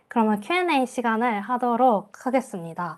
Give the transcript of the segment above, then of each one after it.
그러면 Q&A 시간을 하도록 하겠습니다.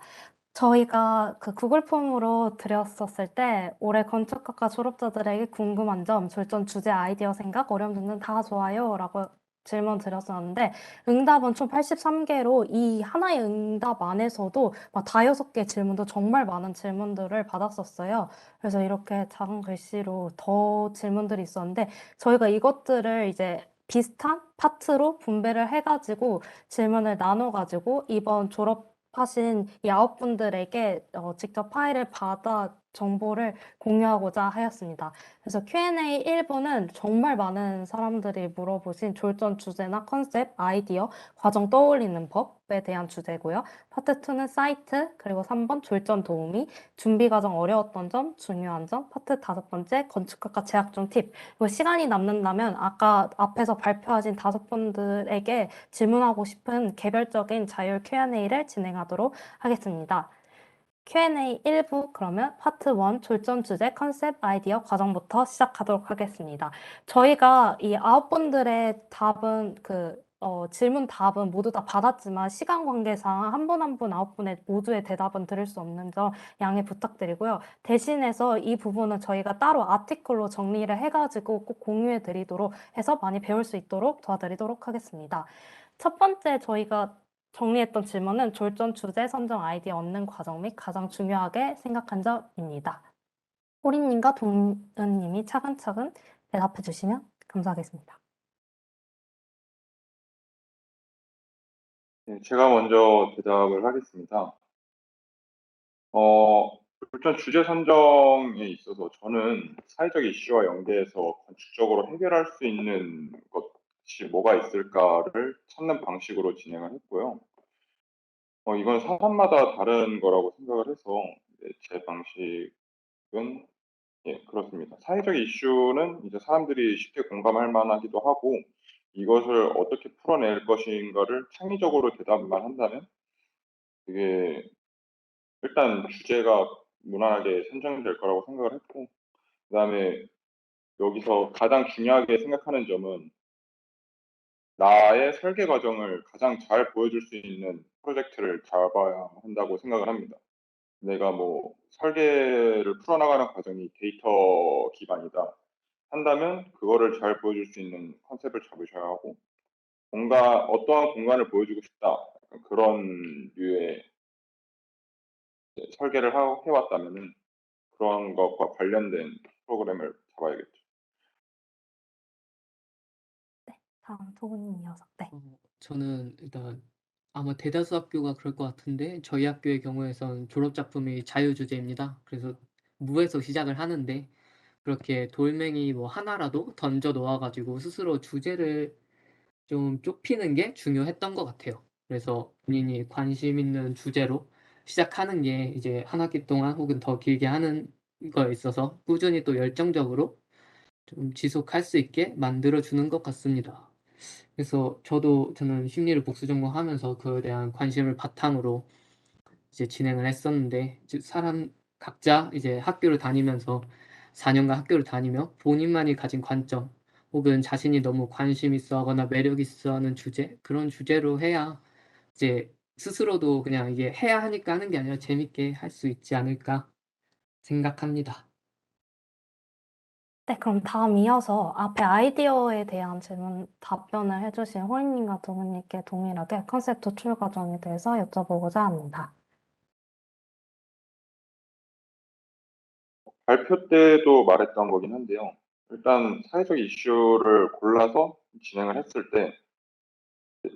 저희가 그 구글 폼으로 드렸었을 때 올해 건축학과 졸업자들에게 궁금한 점, 졸전 주제, 아이디어, 생각, 어려움 등등 다 좋아요라고 질문 드렸었는데 응답은 총 83개로 이 하나의 응답 안에서도 막 다여섯 개 질문도 정말 많은 질문들을 받았었어요. 그래서 이렇게 작은 글씨로 더 질문들이 있었는데 저희가 이것들을 이제 비슷한 파트로 분배를 해가지고 질문을 나눠가지고 이번 졸업하신 이 9분들에게 직접 파일을 받아 정보를 공유하고자 하였습니다. 그래서 Q&A 1부는 정말 많은 사람들이 물어보신 졸전 주제나 컨셉, 아이디어, 과정 떠올리는 법에 대한 주제고요. 파트 2는 사이트, 그리고 3번 졸전 도우미, 준비 과정 어려웠던 점, 중요한 점, 파트 5번째 건축학과 재학 중 팁. 그리고 시간이 남는다면 아까 앞에서 발표하신 5분들에게 질문하고 싶은 개별적인 자율 Q&A를 진행하도록 하겠습니다. Q&A 1부 그러면 파트 1 졸전 주제 컨셉 아이디어 과정부터 시작하도록 하겠습니다. 저희가 이 9분들의 답은 질문 답은 모두 다 받았지만 시간 관계상 한 분 한 분 9분의 모두의 대답은 들을 수 없는 점 양해 부탁드리고요. 대신해서 이 부분은 저희가 따로 아티클로 정리를 해가지고 꼭 공유해 드리도록 해서 많이 배울 수 있도록 도와드리도록 하겠습니다. 첫 번째 저희가 정리했던 질문은 졸전 주제 선정 아이디어 얻는 과정 및 가장 중요하게 생각한 점입니다. 호리님과 동은님이 차근차근 대답해 주시면 감사하겠습니다. 네, 제가 먼저 대답을 하겠습니다. 어, 일단 주제 선정에 있어서 저는 사회적 이슈와 연계해서 건축적으로 해결할 수 있는 것이 뭐가 있을까를 찾는 방식으로 진행을 했고요. 이건 사람마다 다른 거라고 생각을 해서 제 방식은 그렇습니다. 사회적 이슈는 이제 사람들이 쉽게 공감할 만하기도 하고 이것을 어떻게 풀어낼 것인가를 창의적으로 대답만 한다면 그게 일단 주제가 무난하게 선정될 거라고 생각을 했고 그다음에 여기서 가장 중요하게 생각하는 점은 나의 설계 과정을 가장 잘 보여줄 수 있는 프로젝트를 잡아야 한다고 생각을 합니다. 내가 뭐 설계를 풀어나가는 과정이 데이터 기반이다 한다면 그거를 잘 보여줄 수 있는 컨셉을 잡으셔야 하고 어떠한 공간을 보여주고 싶다 그런 류의 설계를 해왔다면은 그런 것과 관련된 프로그램을 잡아야겠죠. 다음 토구님 이어서. 네. 저는 일단 아마 대다수 학교가 그럴 것 같은데 저희 학교의 경우에선 졸업 작품이 자유 주제입니다. 그래서 무에서 시작을 하는데 그렇게 돌멩이 뭐 하나라도 던져 놓아 가지고 스스로 주제를 좀 좁히는 게 중요했던 것 같아요. 그래서 본인이 관심 있는 주제로 시작하는 게 이제 한 학기 동안 혹은 더 길게 하는 거에 있어서 꾸준히 또 열정적으로 좀 지속할 수 있게 만들어 주는 것 같습니다. 그래서 저는 심리를 복수 전공하면서 그에 대한 관심을 바탕으로 이제 진행을 했었는데 이제 사람 각자 이제 학교를 다니면서 4 년간 학교를 다니며 본인만이 가진 관점 혹은 자신이 너무 관심 있어 하거나 매력 있어 하는 주제 그런 주제로 해야 이제 스스로도 그냥 이게 해야 하니까 하는 게 아니라 재밌게 할 수 있지 않을까 생각합니다. 네, 그럼 다음 이어서 앞에 아이디어에 대한 질문 답변을 해주신 호리님과 동은님께 동일하게 컨셉 도출 과정에 대해서 여쭤보고자 합니다. 발표 때도 말했던 거긴 한데요. 일단 사회적 이슈를 골라서 진행을 했을 때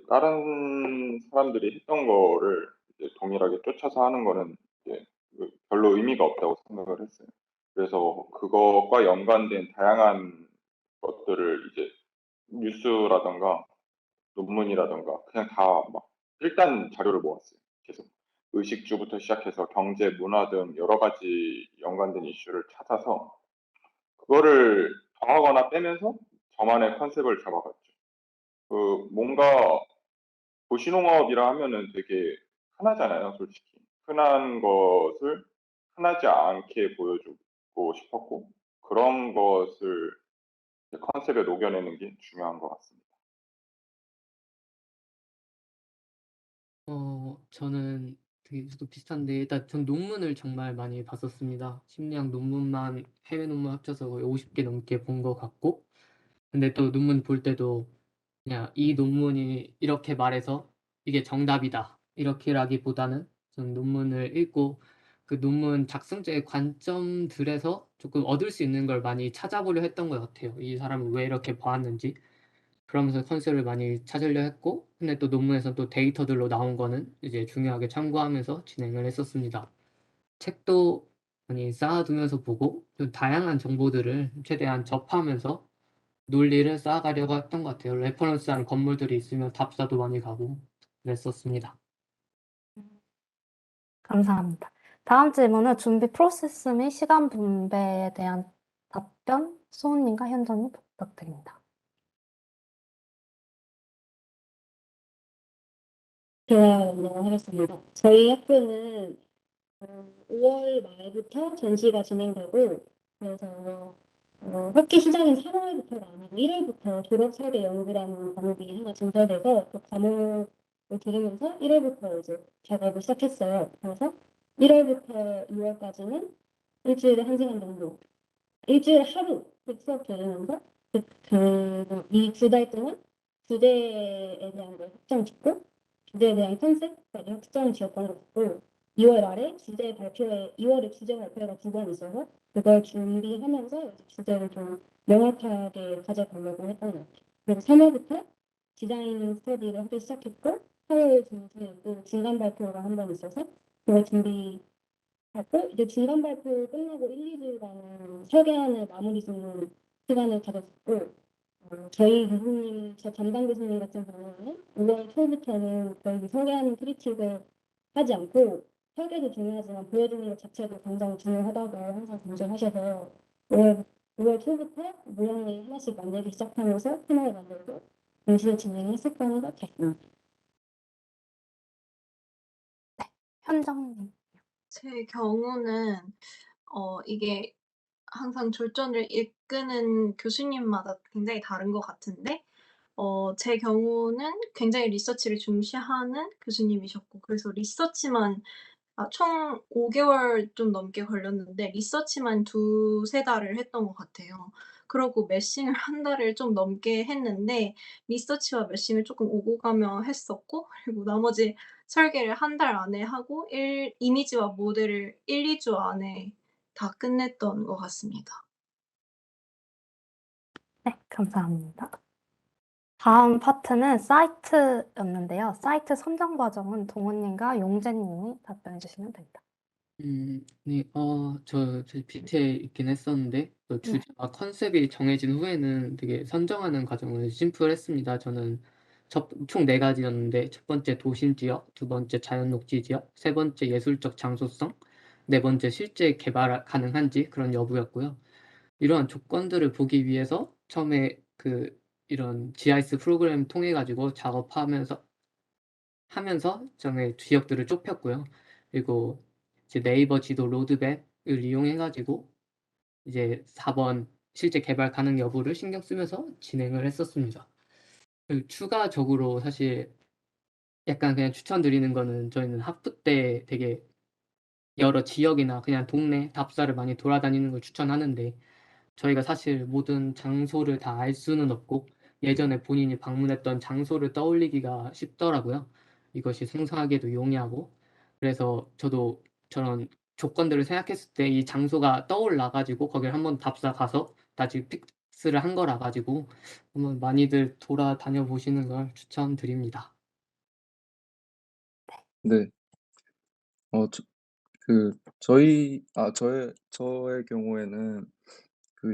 다른 사람들이 했던 거를 이제 동일하게 쫓아서 하는 거는 이제 별로 의미가 없다고 생각을 했어요. 그래서 그것과 연관된 다양한 것들을 이제 뉴스라든가 논문이라든가 그냥 다 막 일단 자료를 모았어요. 계속 의식주부터 시작해서 경제, 문화 등 여러 가지 연관된 이슈를 찾아서 그거를 더하거나 빼면서 저만의 컨셉을 잡아갔죠. 뭔가 도시농업이라 하면은 되게 흔하잖아요, 솔직히. 흔한 것을 흔하지 않게 보여주고 싶었고 그런 것을 컨셉에 녹여내는 게 중요한 것 같습니다. 저는 되게 저도 비슷한데 일단 전 논문을 정말 많이 봤었습니다. 심리학 논문만 해외 논문 합쳐서 거의 50개 넘게 본 것 같고, 근데 또 논문 볼 때도 그냥 이 논문이 이렇게 말해서 이게 정답이다 이렇게라기보다는 저는 논문을 읽고 그 논문 작성자의 관점들에서 조금 얻을 수 있는 걸 많이 찾아보려 했던 것 같아요. 이 사람은 왜 이렇게 보았는지. 그러면서 컨셉을 많이 찾으려 했고, 근데 또 논문에서 또 데이터들로 나온 거는 이제 중요하게 참고하면서 진행을 했었습니다. 책도 많이 쌓아두면서 보고 좀 다양한 정보들을 최대한 접하면서 논리를 쌓아가려고 했던 것 같아요. 레퍼런스한 건물들이 있으면 답사도 많이 가고 그랬었습니다. 감사합니다. 다음 질문은 준비 프로세스 및 시간 분배에 대한 답변, 수호님과 현정님 부탁드립니다. 제가 하겠습니다. 저희 학교는 5월 말부터 전시가 진행되고, 그래서 학기 시작은 3월부터가 아니고 1월부터 졸업 설계 연구라는 과목이 하나 증설돼서 그 과목을 들으면서 1월부터 이제 작업을 시작했어요. 그래서 1월부터 6월까지는 일주일에 1시간 정도, 일주일에 하루 수업 들으면서 이 두 달 동안 주제에 대한 걸 확정 짓고, 주제에 대한 컨셉까지 확정 지었던 것 같고, 2월 말에 2월에 주제 발표가 2번 있어서 그걸 준비하면서 이제 주제를 좀 명확하게 가져가려고 했던 것 같아요. 그리고 3월부터 디자인 스터디를 하기 시작했고, 4월 중순에 중간 발표가 한 번 있어서 그걸 준비하고, 이제 중간 발표 끝나고 1, 2주간 설계안을 마무리 짓는 시간을 가졌고, 저희 교수님, 저 담당 교수님 같은 경우는 5월 초부터는 거의 설계하는 크리틱을 하지 않고, 설계도 중요하지만 보여주는 것 자체도 굉장히 중요하다고 항상 강조하셔서 5월 초부터 모형을 하나씩 만들기 시작하면서 테마를 만들고 전시를 진행했었던 것 같습니다. 현정님. 제 경우는 이게 항상 졸전을 이끄는 교수님마다 굉장히 다른 것 같은데 제 경우는 굉장히 리서치를 중시하는 교수님이셨고, 그래서 리서치만 총 5개월 좀 넘게 걸렸는데 리서치만 2-3 달을 했던 것 같아요. 그러고 메싱을 1 달을 좀 넘게 했는데 리서치와 메싱을 쪼끔 오고 가며 했었고, 그리고 나머지 설계를 1달 안에 하고 이미지와 모델을 1-2주 안에 다 끝냈던 것 같습니다. 네, 감사합니다. 다음 파트는 사이트였는데요. 사이트 선정 과정은 동훈님과 용재님이 답변해 주시면 됩니다. 네. 저 PT에 있긴 했었는데 그 주제와 컨셉이 정해진 후에는 되게 선정하는 과정은 심플했습니다. 저는 총 4가지였는데 첫 번째 도심 지역, 두 번째 자연 녹지 지역, 세 번째 예술적 장소성, 네 번째 실제 개발 가능한지 그런 여부였고요. 이러한 조건들을 보기 위해서 처음에 이런 GIS 프로그램 통해 가지고 처음에 지역들을 좁혔고요. 그리고 이제 네이버 지도 로드맵을 이용해 가지고 이제 4번 실제 개발 가능 여부를 신경 쓰면서 진행을 했었습니다. 추가적으로 사실 약간 그냥 추천드리는 거는, 저희는 학부 때 되게 여러 지역이나 그냥 동네 답사를 많이 돌아다니는 걸 추천하는데, 저희가 사실 모든 장소를 다 알 수는 없고 예전에 본인이 방문했던 장소를 떠올리기가 쉽더라고요. 이것이 상상하기에도 용이하고. 그래서 저도 저런 조건들을 생각했을 때 이 장소가 떠올라 가지고 거기를 한번 답사 가서 다시 픽스를 한 거라 가지고 한번 많이들 돌아다녀 보시는 걸 추천드립니다. 네. 저의 경우에는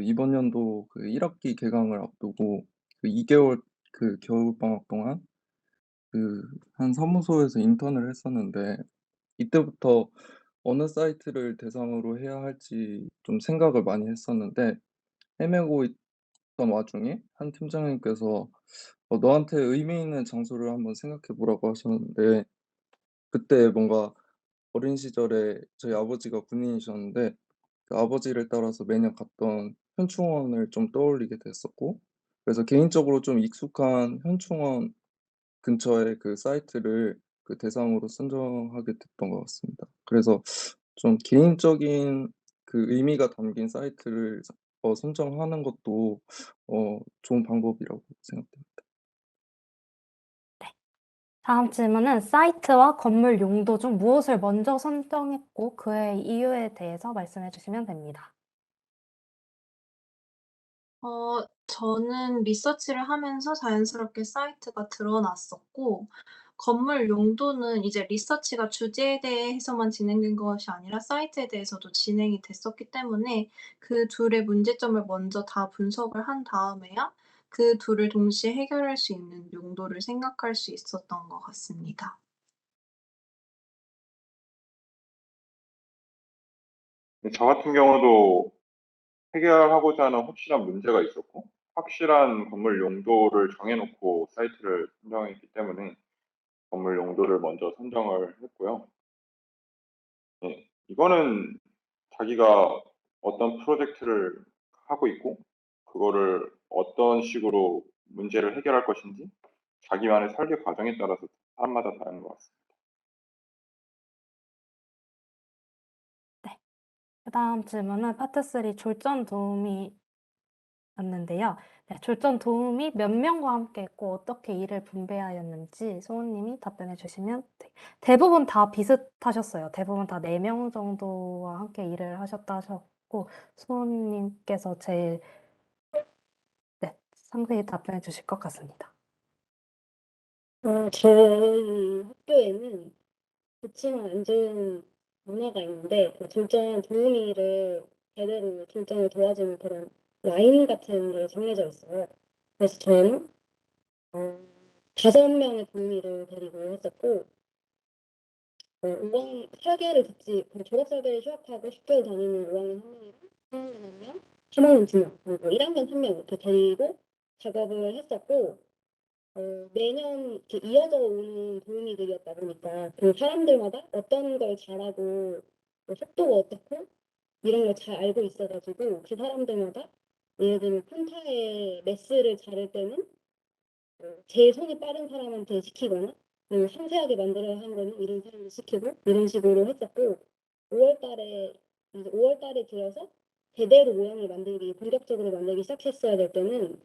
이번 연도 1학기 개강을 앞두고 2개월 겨울방학 동안 한 사무소에서 인턴을 했었는데, 이때부터 어느 사이트를 대상으로 해야 할지 좀 생각을 많이 했었는데, 헤매고 있던 와중에 한 팀장님께서 "너한테 의미 있는 장소를 한번 생각해 보라."고 하셨는데, 그때 뭔가 어린 시절에 저희 아버지가 군인이셨는데 그 아버지를 따라서 매년 갔던 현충원을 좀 떠올리게 됐었고, 그래서 개인적으로 좀 익숙한 현충원 근처의 그 사이트를 그 대상으로 선정하게 됐던 것 같습니다. 그래서 좀 개인적인 그 의미가 담긴 사이트를 선정하는 것도 좋은 방법이라고 생각됩니다. 다음 질문은 사이트와 건물 용도 중 무엇을 먼저 선정했고 그의 이유에 대해서 말씀해 주시면 됩니다. 저는 리서치를 하면서 자연스럽게 사이트가 드러났었고, 건물 용도는 이제 리서치가 주제에 대해서만 진행된 것이 아니라 사이트에 대해서도 진행이 됐었기 때문에 그 둘의 문제점을 먼저 다 분석을 한 다음에야 그 둘을 동시에 해결할 수 있는 용도를 생각할 수 있었던 것 같습니다. 저 같은 경우도 해결하고자 하는 확실한 문제가 있었고, 확실한 건물 용도를 정해놓고 사이트를 선정했기 때문에 건물 용도를 먼저 선정을 했고요. 예, 이거는 자기가 어떤 프로젝트를 하고 있고, 그거를 어떤 식으로 문제를 해결할 것인지, 자기만의 설계 과정에 따라서 사람마다 다른 것 같습니다. 그다음 질문은 파트 3 졸전 도우미였는데요. 네, 졸전 도우미 몇 명과 함께 했고 어떻게 일을 분배하였는지 소은님이 답변해 주시면 대부분 다 비슷하셨어요. 대부분 다 4명 정도와 함께 일을 하셨다 하셨고 소은님께서 제일 상세히 답변해 주실 것 같습니다. 저희 학교에는 좋지만 안 좋은 문화가 있는데 그 졸전 도우미를 제대로 졸전을 도와주는 그런 라인 같은 게 정해져 있어요. 그래서 저는 5명의 도우미를 데리고 했었고 5학 설계를 같이 그 졸업 설계를 휴학하고 학교를 다니는 5학년 1명이랑 3학년 2명 그리고 1학년 1명 이렇게 데리고 작업을 했었고 매년 이렇게 이어져 오는 도우미들이었다 보니까 그 사람들마다 어떤 걸 잘하고 속도가 어떻고 이런 걸 잘 알고 있어가지고 그 사람들마다 예를 들면 폰타의 메스를 자를 때는 제일 손이 빠른 사람한테 시키거나 상세하게 만들어야 하는 거는 이런 사람을 시키고 이런 식으로 했었고 5월달에 들어서 제대로 모양을 만들기 본격적으로 만들기 시작했어야 될 때는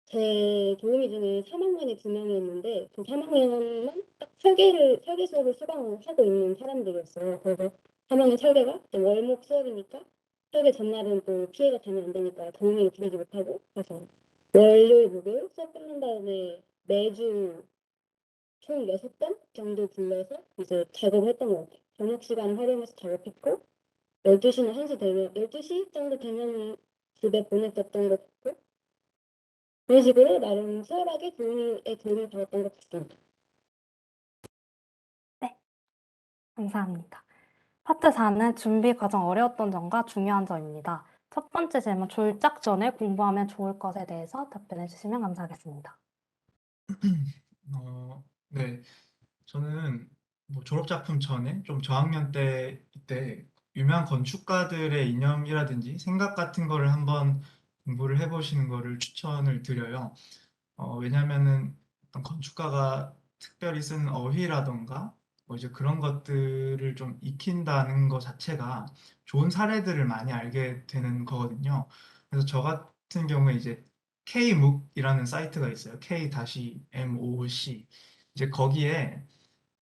제 도우미 중에 3학년이 2명이었는데 그 3학년은 딱 설계 수업을 수강을 하고 있는 사람들이었어요. 그래서 3학년 설계가 이제 월목 수업이니까 설계 전날은 또 피해가 되면 안 되니까 도우미를 부르지 못하고 그래서 월요일, 목요일 수업 끝난 다음에 매주 총 6번 정도 불러서 이제 작업을 했던 것 같아요. 저녁 시간 활용해서 작업했고 12시나 1시 되면 12시 정도 되면 집에 보냈었던 것 같고 그런 식으로 나름 수월하게 도우미의 도움을 받았던 것 같습니다. 감사합니다. 파트 4는 준비 과정 어려웠던 점과 중요한 점입니다. 첫 번째 질문, 졸작 전에 공부하면 좋을 것에 대해서 답변해 주시면 감사하겠습니다. 네. 저는 뭐 졸업작품 전에 좀 저학년 이때 유명한 건축가들의 이념이라든지 생각 같은 거를 한번 공부를 해보시는 거를 추천을 드려요. 왜냐면은 어떤 건축가가 특별히 쓴 어휘라던가 뭐 이제 그런 것들을 좀 익힌다는 것 자체가 좋은 사례들을 많이 알게 되는 거거든요. 그래서 저 같은 경우에 이제 K묵이라는 사이트가 있어요. K-MOOC. 이제 거기에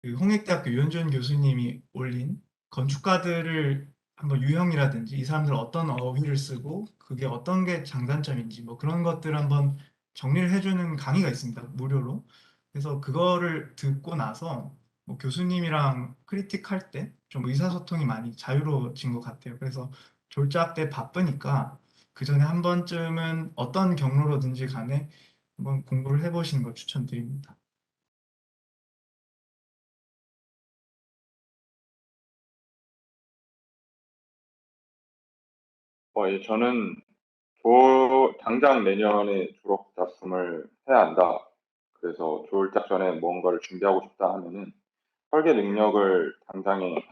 그 홍익대학교 유현준 교수님이 올린 건축가들을 한번 유형이라든지 이 사람들 어떤 어휘를 쓰고 그게 어떤 게 장단점인지 뭐 그런 것들 한번 정리를 해주는 강의가 있습니다. 무료로. 그래서 그거를 듣고 나서 뭐 교수님이랑 크리틱할 때 좀 의사소통이 많이 자유로워진 것 같아요. 그래서 졸작 때 바쁘니까 그 전에 한 번쯤은 어떤 경로로든지 간에 한번 공부를 해보시는 걸 추천드립니다. 예, 저는 당장 내년에 졸업 작품을 해야 한다. 그래서 졸작 전에 뭔가를 준비하고 싶다 하면은 설계 능력을 당장에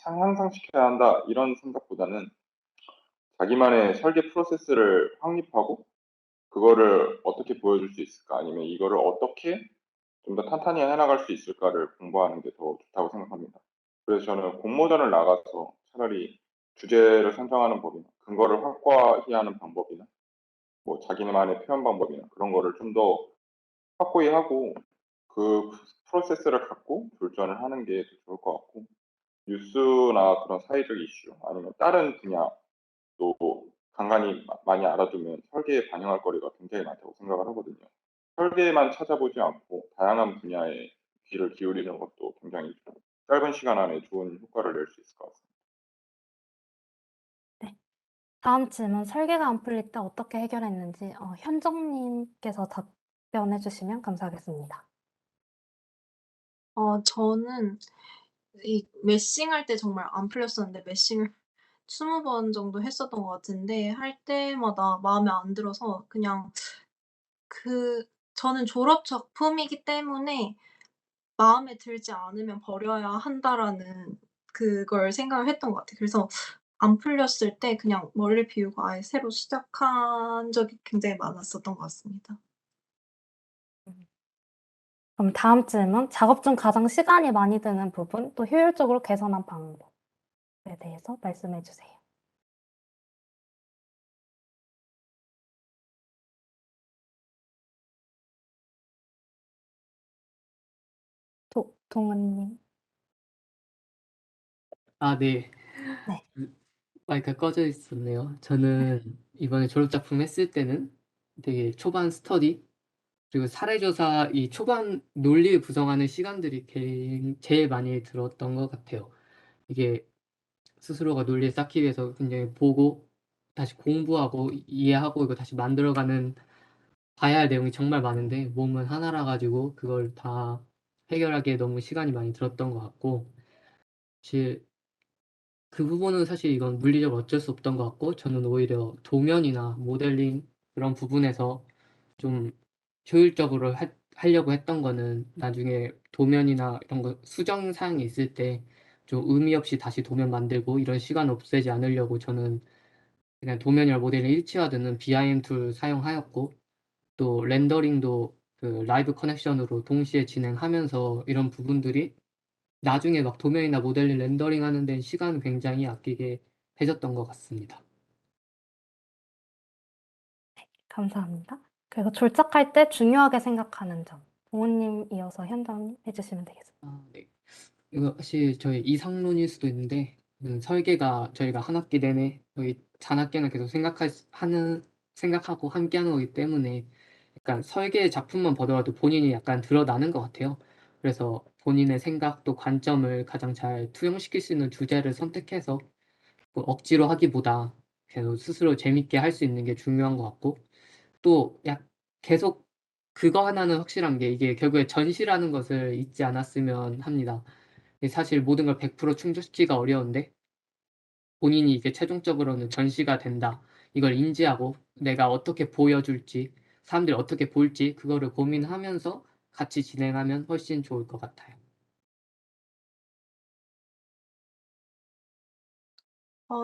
향상시켜야 한다. 이런 생각보다는 자기만의 설계 프로세스를 확립하고 그거를 어떻게 보여줄 수 있을까? 아니면 이거를 어떻게 좀 더 탄탄히 해나갈 수 있을까를 공부하는 게 더 좋다고 생각합니다. 그래서 저는 공모전을 나가서 차라리 주제를 선정하는 법이나 근거를 확고히 하는 방법이나 뭐 자기만의 표현 방법이나 그런 거를 좀 더 확고히 하고 그 프로세스를 갖고 졸전을 하는 게 더 좋을 것 같고, 뉴스나 그런 사회적 이슈 아니면 다른 분야도 간간히 많이 알아두면 설계에 반영할 거리가 굉장히 많다고 생각을 하거든요. 설계만 찾아보지 않고 다양한 분야에 귀를 기울이는 것도 굉장히 짧은 시간 안에 좋은 효과를 낼 수 있을 것 같습니다. 네. 다음 질문, 설계가 안 풀릴 때 어떻게 해결했는지 현정님께서 답변해 주시면 감사하겠습니다. 저는 이 메싱할 때 정말 안 풀렸었는데 메싱을 20번 정도 했었던 것 같은데, 할 때마다 마음에 안 들어서 그냥 저는 졸업 작품이기 때문에 '마음에 들지 않으면 버려야 한다.'라는 그걸 생각을 했던 것 같아요. 그래서 안 풀렸을 때 그냥 머리를 비우고 아예 새로 시작한 적이 굉장히 많았었던 것 같습니다. 그럼 다음 질문, 작업 중 가장 시간이 많이 드는 부분, 또 효율적으로 개선한 방법에 대해서 말씀해 주세요. 동은님. 아, 네. 네. 마이크가 꺼져 있었네요. 저는 이번에 졸업 작품 했을 때는 되게 초반 스터디 그리고 사례 조사 이 초반 논리를 구성하는 시간들이 제일 많이 들었던 것 같아요. 이게 스스로가 논리를 쌓기 위해서 굉장히 보고 다시 공부하고 이해하고 이거 다시 만들어가는 봐야 할 내용이 정말 많은데 몸은 하나라 가지고 그걸 다 해결하기에 너무 시간이 많이 들었던 것 같고, 사실 그 부분은 사실 이건 물리적으로 어쩔 수 없던 것 같고, 저는 오히려 도면이나 모델링 그런 부분에서 좀 효율적으로 하려고 했던 거는 나중에 도면이나 이런 거 수정 사항이 있을 때 좀 의미 없이 다시 도면 만들고 이런 시간 없애지 않으려고 저는 그냥 도면이랑 모델링 일치화되는 BIM 툴 사용하였고, 또 렌더링도 그 라이브 커넥션으로 동시에 진행하면서 이런 부분들이 나중에 막 도면이나 모델링 렌더링 하는 데는 시간을 굉장히 아끼게 해 줬던 것 같습니다. 감사합니다. 그리고 졸작할 때 중요하게 생각하는 점, 동훈님 이어서 현정님 해주시면 되겠습니다. 아, 네. 이거 사실 저희 이상론일 수도 있는데, 설계가 저희가 한 학기 내내 저희 잔학기는 계속 생각하고 함께하는 거기 때문에 약간 설계 작품만 보더라도 본인이 약간 드러나는 것 같아요. 그래서 본인의 생각 또 관점을 가장 잘 투영시킬 수 있는 주제를 선택해서 뭐 억지로 하기보다 계속 스스로 재밌게 할 수 있는 게 중요한 것 같고, 또 계속 그거 하나는 확실한 게 이게 결국에 전시라는 것을 잊지 않았으면 합니다. 사실 모든 걸 100% 충족시키기가 어려운데 본인이 이게 최종적으로는 전시가 된다, 이걸 인지하고 내가 어떻게 보여줄지 사람들이 어떻게 볼지 그거를 고민하면서 같이 진행하면 훨씬 좋을 것 같아요.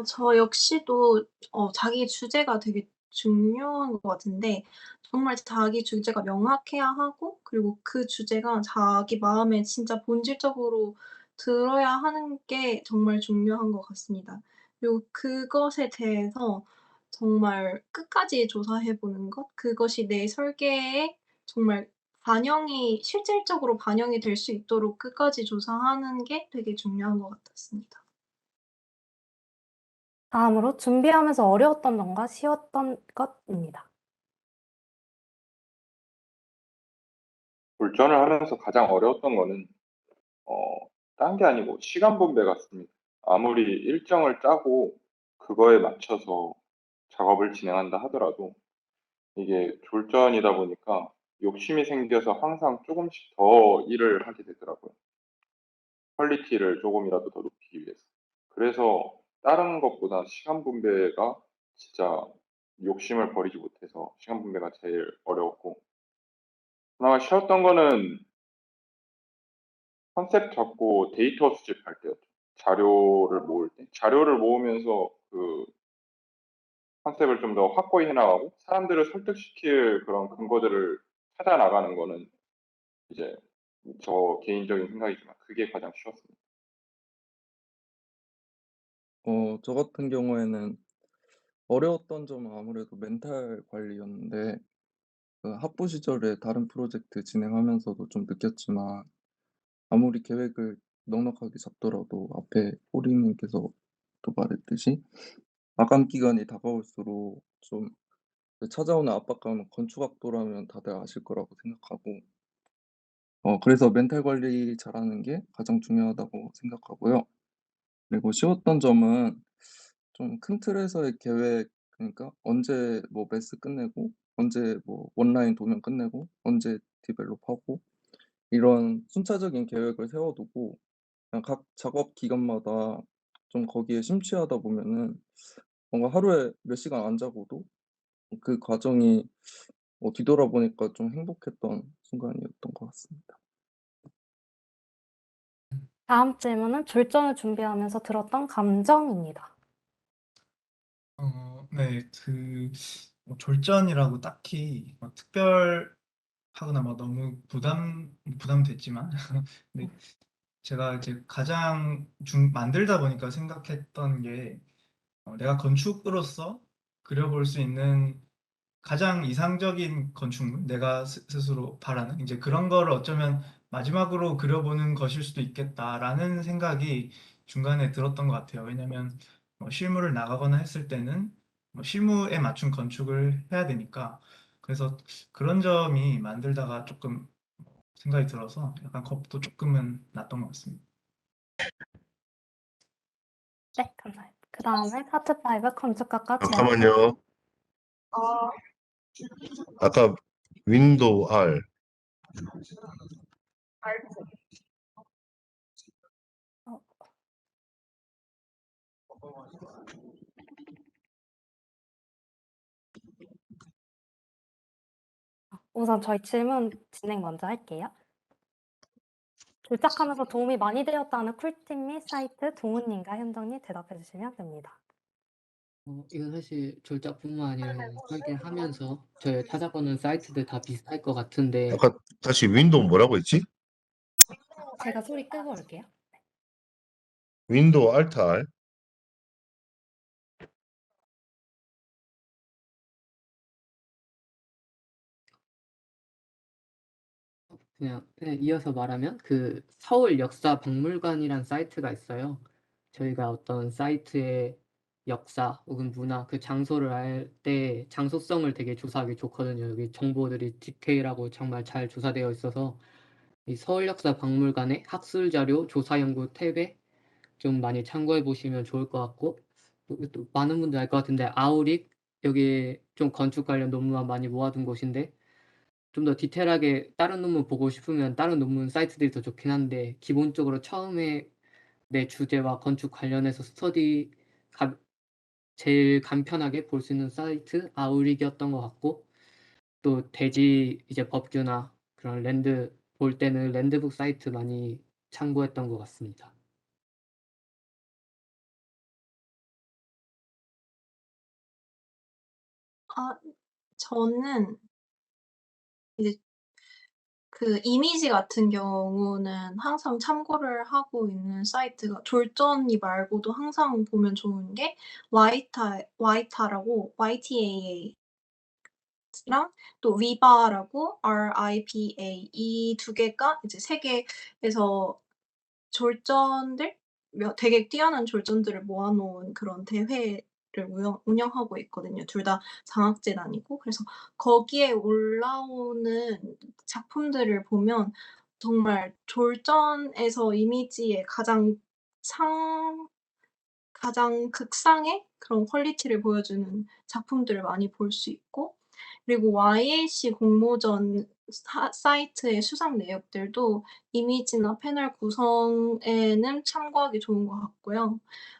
저 역시도 자기 주제가 되게 중요한 것 같은데, 정말 자기 주제가 명확해야 하고, 그리고 그 주제가 자기 마음에 진짜 본질적으로 들어야 하는 게 정말 중요한 것 같습니다. 그리고 그것에 대해서 정말 끝까지 조사해 보는 것, 그것이 내 설계에 정말 실질적으로 반영이 될 수 있도록 끝까지 조사하는 게 되게 중요한 것 같았습니다. 다음으로 준비하면서 어려웠던 점과 쉬웠던 것입니다. 졸전을 하면서 가장 어려웠던 거는 딴 게 아니고 시간 분배 같습니다. 아무리 일정을 짜고 그거에 맞춰서 작업을 진행한다 하더라도 이게 졸전이다 보니까 욕심이 생겨서 항상 조금씩 더 일을 하게 되더라고요. 퀄리티를 조금이라도 더 높이기 위해서. 그래서 다른 것보다 시간 분배가 진짜 욕심을 버리지 못해서 시간 분배가 제일 어려웠고, 그나마 쉬웠던 거는 컨셉 잡고 데이터 수집할 때였죠. 자료를 모을 때. 자료를 모으면서 그 컨셉을 좀 더 확고히 해나가고 사람들을 설득시킬 그런 근거들을 찾아 나가는 거는 이제 저 개인적인 생각이지만 그게 가장 쉬웠습니다. 저 같은 경우에는 어려웠던 점은 아무래도 멘탈 관리였는데 그 학부 시절에 다른 프로젝트 진행하면서도 좀 느꼈지만 아무리 계획을 넉넉하게 잡더라도 앞에 호리님께서 또 말했듯이 마감 기간이 다가올수록 좀 그 찾아오는 압박감은 건축학도라면 다들 아실 거라고 생각하고 그래서 멘탈 관리 잘하는 게 가장 중요하다고 생각하고요. 그리고 쉬웠던 점은 좀 큰 틀에서의 계획, 그러니까 언제 뭐 매스 끝내고 언제 뭐 원라인 도면 끝내고 언제 디벨롭하고 이런 순차적인 계획을 세워 두고 그냥 각 작업 기간마다 좀 거기에 심취하다 보면은 뭔가 하루에 몇 시간 안 자고도 그 과정이 뒤돌아보니까 좀 행복했던 순간이었던 것 같습니다. 다음 질문은 졸전을 준비하면서 들었던 감정입니다. 네, 뭐 졸전이라고 딱히 막 특별하거나 막 너무 부담됐지만, 근데 제가 이제 가장 만들다 보니까 생각했던 게, 내가 건축으로서 그려볼 수 있는 가장 이상적인 건축물, 내가 스스로 바라는 이제 그런 거를 어쩌면 마지막으로 그려보는 것일 수도 있겠다라는 생각이 중간에 들었던 것 같아요. 왜냐하면 뭐 실무를 나가거나 했을 때는 뭐 실무에 맞춘 건축을 해야 되니까. 그래서 그런 점이 만들다가 조금 생각이 들어서 약간 겁도 조금은 났던 것 같습니다. 네, 감사합니다. 그 다음에 파트 5 건축학과 제안. 잠깐만요. 아까 윈도우 R. 어, 우선 저희 질문 진행 먼저 할게요. 도착하면서 도움이 많이 되었다는 쿨팁 및 사이트 동훈님과 현정님 대답해 주시면 됩니다. 이건 사실 졸작뿐만 아니라 그냥 설계하면서 저희 찾아보는 사이트들 다 비슷할 것 같은데 아까 다시 윈도우 뭐라고 했지? 제가 소리 끄고 올게요. 윈도우 Alt R. 그냥 이어서 말하면 그 서울 역사 박물관이란 사이트가 있어요. 저희가 어떤 사이트의 역사 혹은 문화 그 장소를 알 때 장소성을 되게 조사하기 좋거든요. 여기 정보들이 디테일하고 정말 잘 조사되어 있어서 이 서울 역사 박물관의 학술 자료 조사 연구 탭에 좀 많이 참고해 보시면 좋을 것 같고 또 많은 분들 알 것 같은데 아우릭 여기 좀 건축 관련 논문만 많이 모아둔 곳인데 좀 더 디테일하게 다른 논문 보고 싶으면 다른 논문 사이트들이 더 좋긴 한데 기본적으로 처음에 내 주제와 건축 관련해서 스터디 제일 간편하게 볼 수 있는 사이트 아우릭이었던 것 같고 또 대지 이제 법규나 그런 랜드 볼 때는 랜드북 사이트 많이 참고했던 것 같습니다. 저는 이제 그 이미지 같은 경우는 항상 참고를 하고 있는 사이트가 졸전이 말고도 항상 보면 좋은 게 와이타라고 YTAA랑 또 위바라고 RIPA 이 두 개가 이제 세계에서 졸전들 되게 뛰어난 졸전들을 모아 놓은 그런 대회를 운영하고 있거든요. 둘 다 장학재단이고. 그래서 거기에 올라오는 작품들을 보면 정말 졸전에서 이미지의 가장 극상의 그런 퀄리티를 보여주는 작품들을 많이 볼 수 있고, 그리고 YAC 공모전 사이트의 수상 내역들도 이미지나 패널 구성에는 참고하기 좋은 것 같고요.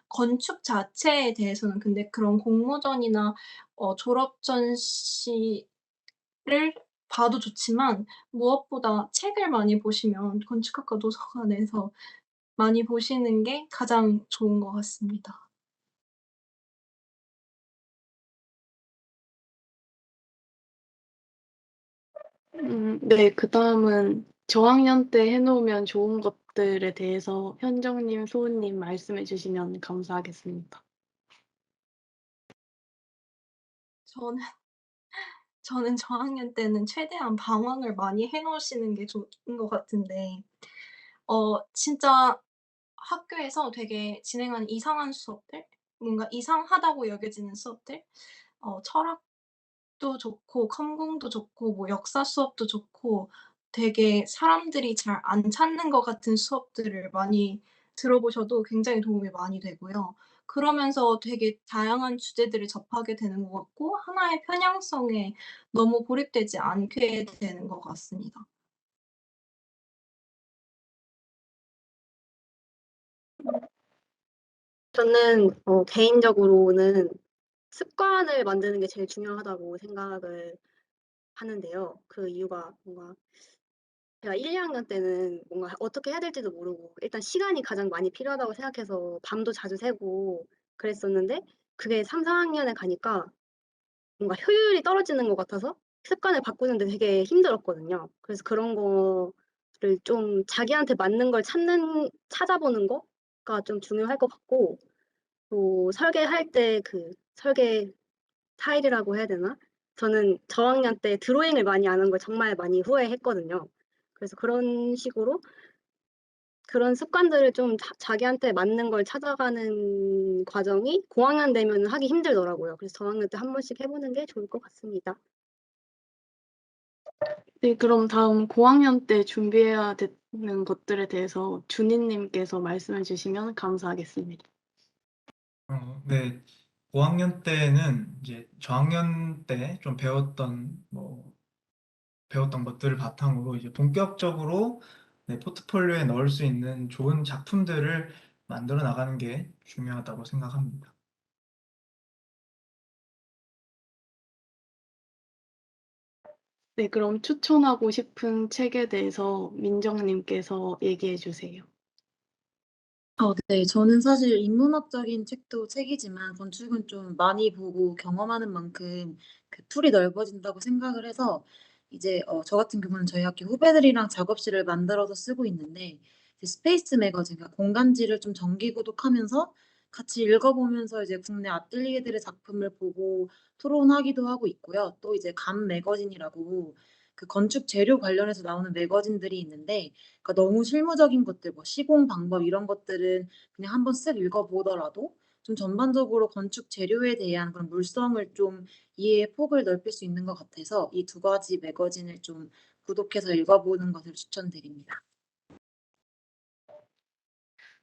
건축 자체에 대해서는 근데 그런 공모전이나 졸업 전시를 봐도 좋지만 무엇보다 책을 많이 보시면 건축학과 도서관에서 많이 보시는 게 가장 좋은 것 같습니다. 네, 그다음은 저학년 때 해놓으면 좋은 것들에 대해서 현정님, 소은님 말씀해 주시면 감사하겠습니다. 저는 저학년 때는 최대한 방황을 많이 해 놓으시는 게 좋은 것 같은데 진짜 학교에서 되게 진행하는 이상한 수업들, 뭔가 이상하다고 여겨지는 수업들, 철학도 좋고 컴공도 좋고 뭐 역사 수업도 좋고 되게 사람들이 잘 안 찾는 것 같은 수업들을 많이 들어보셔도 굉장히 도움이 많이 되고요. 그러면서 되게 다양한 주제들을 접하게 되는 것 같고 하나의 편향성에 너무 고립되지 않게 되는 것 같습니다. 저는 개인적으로는 습관을 만드는 게 제일 중요하다고 생각을 하는데요. 그 이유가 뭔가 제가 1, 2학년 때는 뭔가 어떻게 해야 될지도 모르고 일단 시간이 가장 많이 필요하다고 생각해서 밤도 자주 새고 그랬었는데 그게 3, 4학년에 가니까 뭔가 효율이 떨어지는 것 같아서 습관을 바꾸는데 되게 힘들었거든요. 그래서 그런 거를 좀 자기한테 맞는 걸 찾아보는 거가 좀 중요할 것 같고 또 설계할 때 그 설계 스타일이라고 해야 되나? 저는 저학년 때 드로잉을 많이 안 한 걸 정말 많이 후회했거든요. 그래서 그런 식으로 그런 습관들을 좀 자기한테 맞는 걸 찾아가는 과정이 고학년 되면 하기 힘들더라고요. 그래서 저학년 때 한 번씩 해보는 게 좋을 것 같습니다. 네, 그럼 다음 고학년 때 준비해야 되는 것들에 대해서 준희님께서 말씀해 주시면 감사하겠습니다. 네. 5학년 때는 이제 저학년 때 좀 배웠던 것들을 바탕으로 이제 본격적으로 내 포트폴리오에 넣을 수 있는 좋은 작품들을 만들어 나가는 게 중요하다고 생각합니다. 네, 그럼 추천하고 싶은 책에 대해서 민정님께서 얘기해 주세요. 네. 저는 사실 인문학적인 책도 책이지만 건축은 좀 많이 보고 경험하는 만큼 그 풀이 넓어진다고 생각을 해서 이제 저 같은 경우는 저희 학교 후배들이랑 작업실을 만들어서 쓰고 있는데 이제 스페이스 매거진 그러니까 공간지를 좀 정기 구독하면서 같이 읽어보면서 이제 국내 아뜰리에들의 작품을 보고 토론하기도 하고 있고요. 또 이제 감 매거진이라고 그 건축 재료 관련해서 나오는 매거진들이 있는데 그러니까 너무 실무적인 것들 뭐 시공 방법 이런 것들은 그냥 한번 쓱 읽어보더라도 좀 전반적으로 건축 재료에 대한 그런 물성을 좀 이해의 폭을 넓힐 수 있는 것 같아서 이 두 가지 매거진을 좀 구독해서 읽어보는 것을 추천드립니다.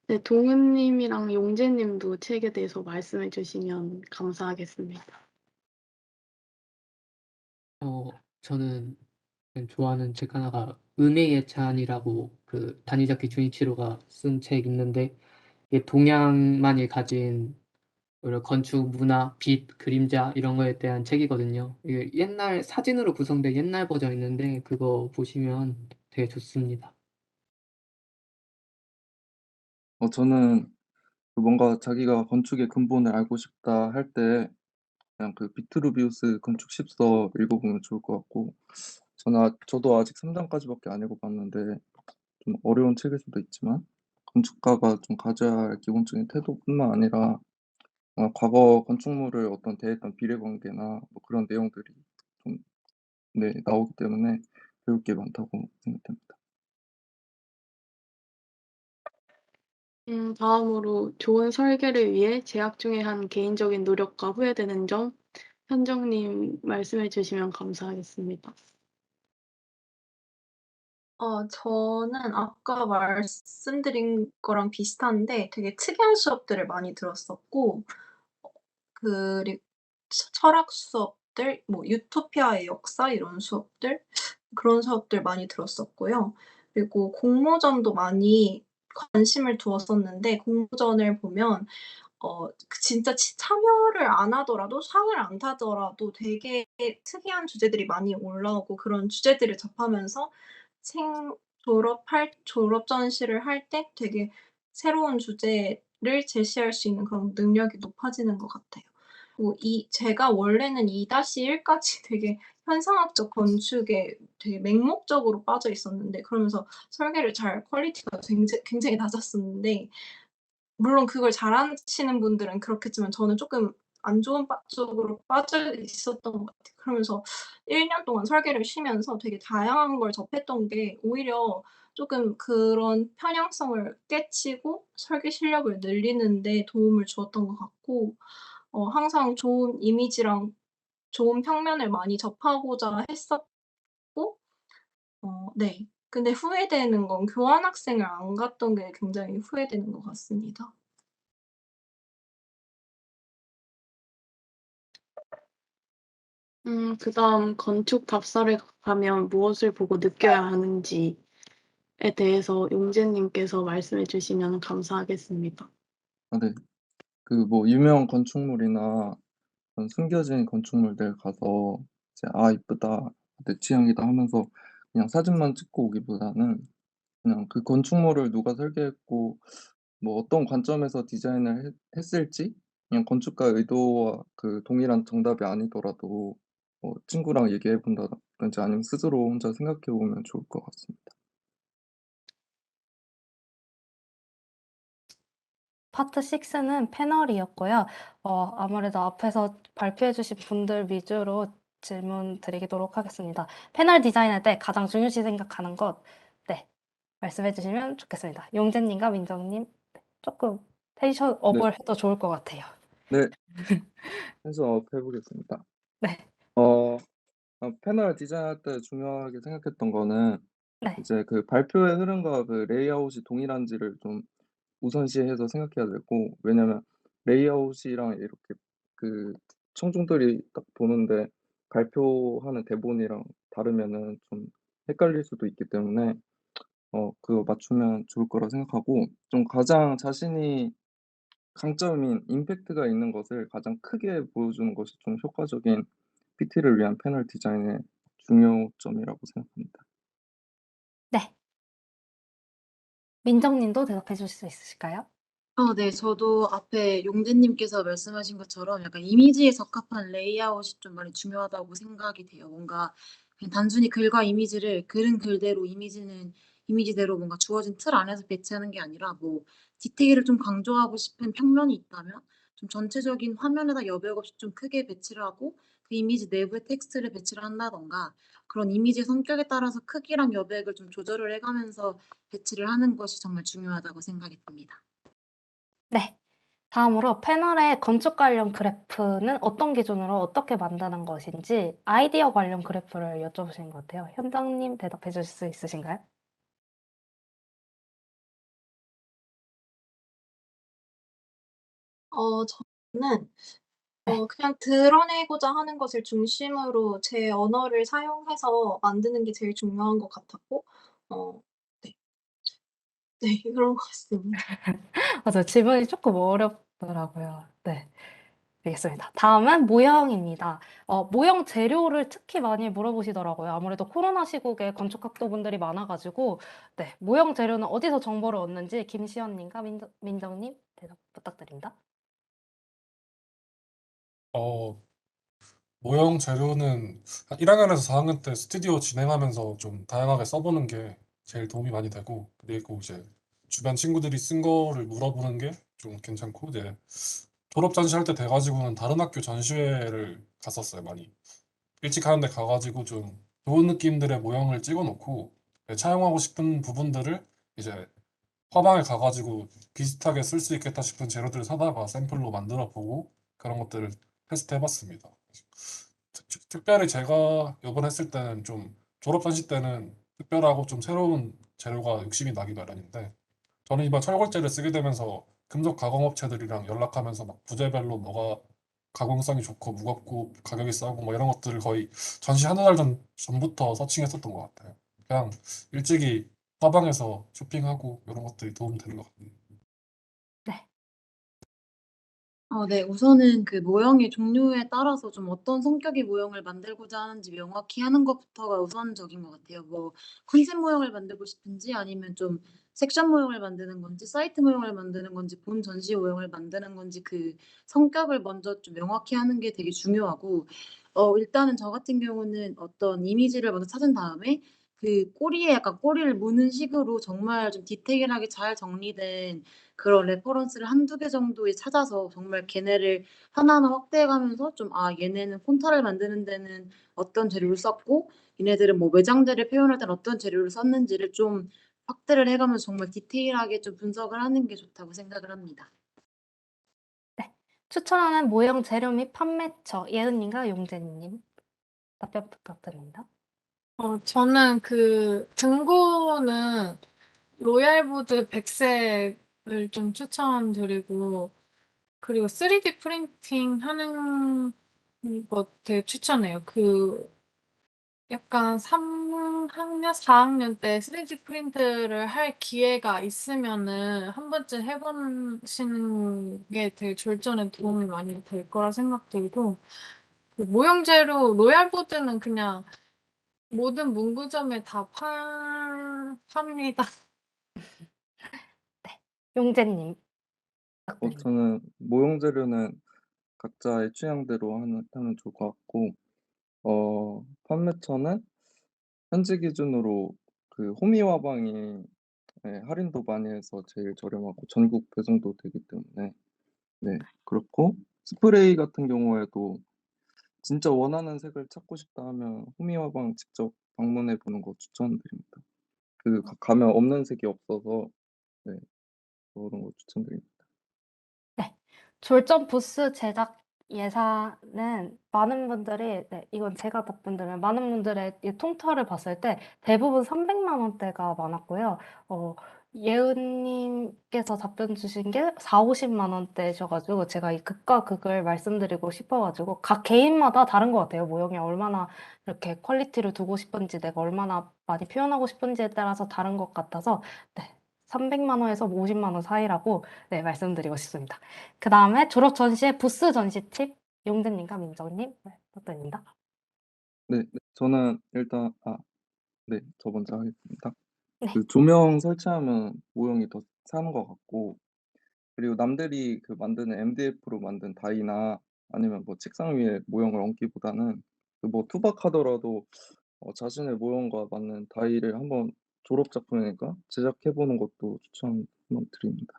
네, 동은님이랑 용재님도 책에 대해서 말씀해 주시면 감사하겠습니다. 저는 좋아하는 책 하나가 은혜의 예찬이라고 그 다니자키 주니치로가 쓴 책 있는데 이게 동양만이 가진 오히려 건축 문화, 빛, 그림자 이런 거에 대한 책이거든요. 이게 옛날 사진으로 구성된 옛날 버전 있는데 그거 보시면 되게 좋습니다. 저는 그 뭔가 자기가 건축의 근본을 알고 싶다 할 때 그냥 그 비트루비우스 건축 십서 읽어보면 좋을 것 같고 저도 아직 3장까지밖에 안 읽어봤는데 좀 어려운 책일 수도 있지만 건축가가 좀 가져야 할 기본적인 태도뿐만 아니라 과거 건축물을 어떤 대했던 비례관계나 뭐 그런 내용들이 좀 나오기 때문에 배울 게 많다고 생각됩니다. 다음으로 좋은 설계를 위해 재학 중에 한 개인적인 노력과 후회되는 점 현정님 말씀해 주시면 감사하겠습니다. 저는 아까 말씀드린 거랑 비슷한데 되게 특이한 수업들을 많이 들었었고 그리고 철학 수업들, 뭐 유토피아의 역사 이런 수업들, 그런 수업들 많이 들었었고요. 그리고 공모전도 많이 관심을 두었었는데 공모전을 보면 진짜 참여를 안 하더라도 상을 안 타더라도 되게 특이한 주제들이 많이 올라오고 그런 주제들을 접하면서 졸업 전시를 할 때 되게 새로운 주제를 제시할 수 있는 그런 능력이 높아지는 것 같아요. 제가 원래는 2-1까지 되게 현상학적 건축에 되게 맹목적으로 빠져 있었는데 그러면서 설계를 퀄리티가 굉장히 낮았었는데 물론 그걸 잘하시는 분들은 그렇겠지만 저는 쪼끔 안 좋은 쪽으로 빠져 있었던 것 같아요. 그러면서 1년 동안 설계를 쉬면서 되게 다양한 걸 접했던 게 오히려 쪼끔 그런 편향성을 깨치고 설계 실력을 늘리는 데 도움을 주었던 것 같고 항상 좋은 이미지랑 좋은 평면을 많이 접하고자 했었고 네. 근데 후회되는 건 교환학생을 안 갔던 게 굉장히 후회되는 것 같습니다. 그다음 건축 답사를 가면 무엇을 보고 느껴야 하는지에 대해서 용재님께서 말씀해 주시면 감사하겠습니다. 네. 그 뭐 유명 건축물이나 그런 숨겨진 건축물들 가서 이제 '아 이쁘다. 내 취향이다.' 하면서 그냥 사진만 찍고 오기보다는 그냥 그 건축물을 누가 설계했고 뭐 어떤 관점에서 디자인을 했을지 그냥 건축가의 의도와 그 동일한 정답이 아니더라도 뭐 친구랑 얘기해 본다든지 아니면 스스로 혼자 생각해 보면 좋을 것 같습니다. 파트 6는 패널이었고요. 아무래도 앞에서 발표해 주신 분들 위주로 질문 드리도록 하겠습니다. 패널 디자인할 때 가장 중요시 생각하는 것, 네, 말씀해 주시면 좋겠습니다. 용재님과 민정님, 조금 네. 텐션업을 해도 좋을 것 같아요. 네. 텐션업 해 보겠습니다. 네. 어 패널 디자인할 때 중요하게 생각했던 거는 네. 이제 그 발표의 흐름과 그 레이아웃이 동일한지를 좀 우선시해서 생각해야 되고, 왜냐면 레이아웃이랑 이렇게 그 청중들이 딱 보는데 발표하는 대본이랑 다르면은 좀 헷갈릴 수도 있기 때문에 그거 맞추면 좋을 거라 생각하고, 좀 가장 자신이 강점인 임팩트가 있는 것을 가장 크게 보여주는 것이 좀 효과적인 PT를 위한 패널 디자인의 중요점이라고 생각합니다. 네. 민정님도 대답해 주실 수 있으실까요? 네. 저도 앞에 용재님께서 말씀하신 것처럼 약간 이미지에 적합한 레이아웃이 좀 많이 중요하다고 생각이 돼요. 뭔가 그냥 단순히 글과 이미지를 글은 글대로 이미지는 이미지대로 뭔가 주어진 틀 안에서 배치하는 게 아니라 뭐 디테일을 좀 강조하고 싶은 평면이 있다면 좀 전체적인 화면에다 여백 없이 좀 크게 배치를 하고 그 이미지 내부에 텍스트를 배치를 한다든가 그런 이미지의 성격에 따라서 크기랑 여백을 좀 조절을 해 가면서 배치를 하는 것이 정말 중요하다고 생각이 듭니다. 네. 다음으로 패널의 건축 관련 그래프는 어떤 기준으로 어떻게 만드는 것인지 아이디어 관련 그래프를 여쭤보신 것 같아요. 현장님 대답해 주실 수 있으신가요? 저는 네. 그냥 드러내고자 하는 것을 중심으로 제 언어를 사용해서 만드는 게 제일 중요한 것 같았고 어 네. 네. 그런 것 같습니다. 맞아요. 질문이 조금 어렵더라고요. 네. 알겠습니다. 다음은 모형입니다. 모형 재료를 특히 많이 물어보시더라고요. 아무래도 코로나 시국에 건축학도분들이 많아 가지고 네, 모형 재료는 어디서 정보를 얻는지 김시연 님과 민정님 대답 부탁드립니다. 어, 모형 재료는 한 1학년에서 4학년 때 스튜디오 진행하면서 좀 다양하게 써보는 게 제일 도움이 많이 되고, 그리고 이제 주변 친구들이 쓴 거를 물어보는 게 좀 괜찮고, 이제 졸업 전시할 때 돼가지고는 다른 학교 전시회를 갔었어요, 많이. 일찍 하는데 가가지고 좀 좋은 느낌들의 모형을 찍어놓고, 차용하고 싶은 부분들을 이제 화방에 가가지고 비슷하게 쓸 수 있겠다 싶은 재료들을 사다가 샘플로 만들어 보고 그런 것들을 테스트 해봤습니다. 특별히 제가 이번에 했을 때는 좀 졸업 전시 때는 특별하고 좀 새로운 재료가 욕심이 나기 마련인데, 저는 이번 철골재를 쓰게 되면서 금속 가공업체들이랑 연락하면서 막 부재별로 뭐가 가공성이 좋고 무겁고 가격이 싸고 뭐 이런 것들을 거의 전시 한두 달 전부터 서칭했었던 것 같아요. 그냥 일찍이 화방에서 쇼핑하고 이런 것들이 도움이 되는 것 같아요. 네. 네. 우선은 그 모형의 종류에 따라서 좀 어떤 성격의 모형을 만들고자 하는지 명확히 하는 것부터가 우선적인 것 같아요. 뭐 컨셉 모형을 만들고 싶은지 아니면 좀 섹션 모형을 만드는 건지 사이트 모형을 만드는 건지 본 전시 모형을 만드는 건지 그 성격을 먼저 좀 명확히 하는 게 되게 중요하고 일단은 저 같은 경우는 어떤 이미지를 먼저 찾은 다음에 그 꼬리에 약간 꼬리를 무는 식으로 정말 좀 디테일하게 잘 정리된 그런 레퍼런스를 한두 개 정도에 찾아서 정말 걔네를 하나하나 확대해 가면서 좀 '아 얘네는 폰타를 만드는 데는 어떤 재료를 썼고 얘네들은 뭐 매장들을 표현할 때는 어떤 재료를 썼는지를 좀 확대를 해 가면서 정말 디테일하게 좀 분석을 하는 게 좋다고 생각을 합니다. 네. 추천하는 모형 재료 및 판매처 예은님과 용재님 답변 부탁드립니다. 저는 그 등고는 로얄보드 백색을 좀 추천드리고 그리고 3D 프린팅 하는 거 되게 추천해요. 그 약간 3학년, 4학년 때 3D 프린트를 할 기회가 있으면은 한 번쯤 해 보시는 게 되게 졸전에 도움이 많이 될 거라 생각들고 그 모형 재료 로얄보드는 그냥 모든 문구점에 다 팝니다. 네. 용재님 부탁드립니다. 저는 모형 재료는 각자의 취향대로 하면 좋을 것 같고 판매처는 현지 기준으로 그 호미와방이 할인도 많이 해서 제일 저렴하고 전국 배송도 되기 때문에 네 그렇고 스프레이 같은 경우에도 진짜 원하는 색을 찾고 싶다 하면 호미와방 직접 방문해 보는 거 추천드립니다. 가면 없는 색이 없어서 네 그런 거 추천드립니다. 네. 졸전 부스 제작 예산은 많은 분들이 이건 제가 답변드리면 많은 분들의 이 통털을 봤을 때 대부분 300만 원대가 많았고요. 예은님께서 답변 주신 게 4-50만 원대셔가지고 제가 이 극과 극을 말씀드리고 싶어가지고 각 개인마다 다른 것 같아요. 모형이 얼마나 이렇게 퀄리티를 두고 싶은지 내가 얼마나 많이 표현하고 싶은지에 따라서 다른 것 같아서 네. 300만 원에서 50만 원 사이라고 네, 말씀드리고 싶습니다. 그 다음에 졸업 전시의 부스 전시 팁 용재님과 민정님 부탁드립니다. 네. 저는 일단 네. 저 먼저 하겠습니다. 네. 그 조명 설치하면 모형이 더 사는 것 같고 그리고 남들이 그 만드는 MDF로 만든 다이나 아니면 뭐 책상 위에 모형을 얹기보다는 그 뭐 투박하더라도 자신의 모형과 맞는 다이를 한번 졸업 작품이니까 제작해 보는 것도 추천 한번 드립니다.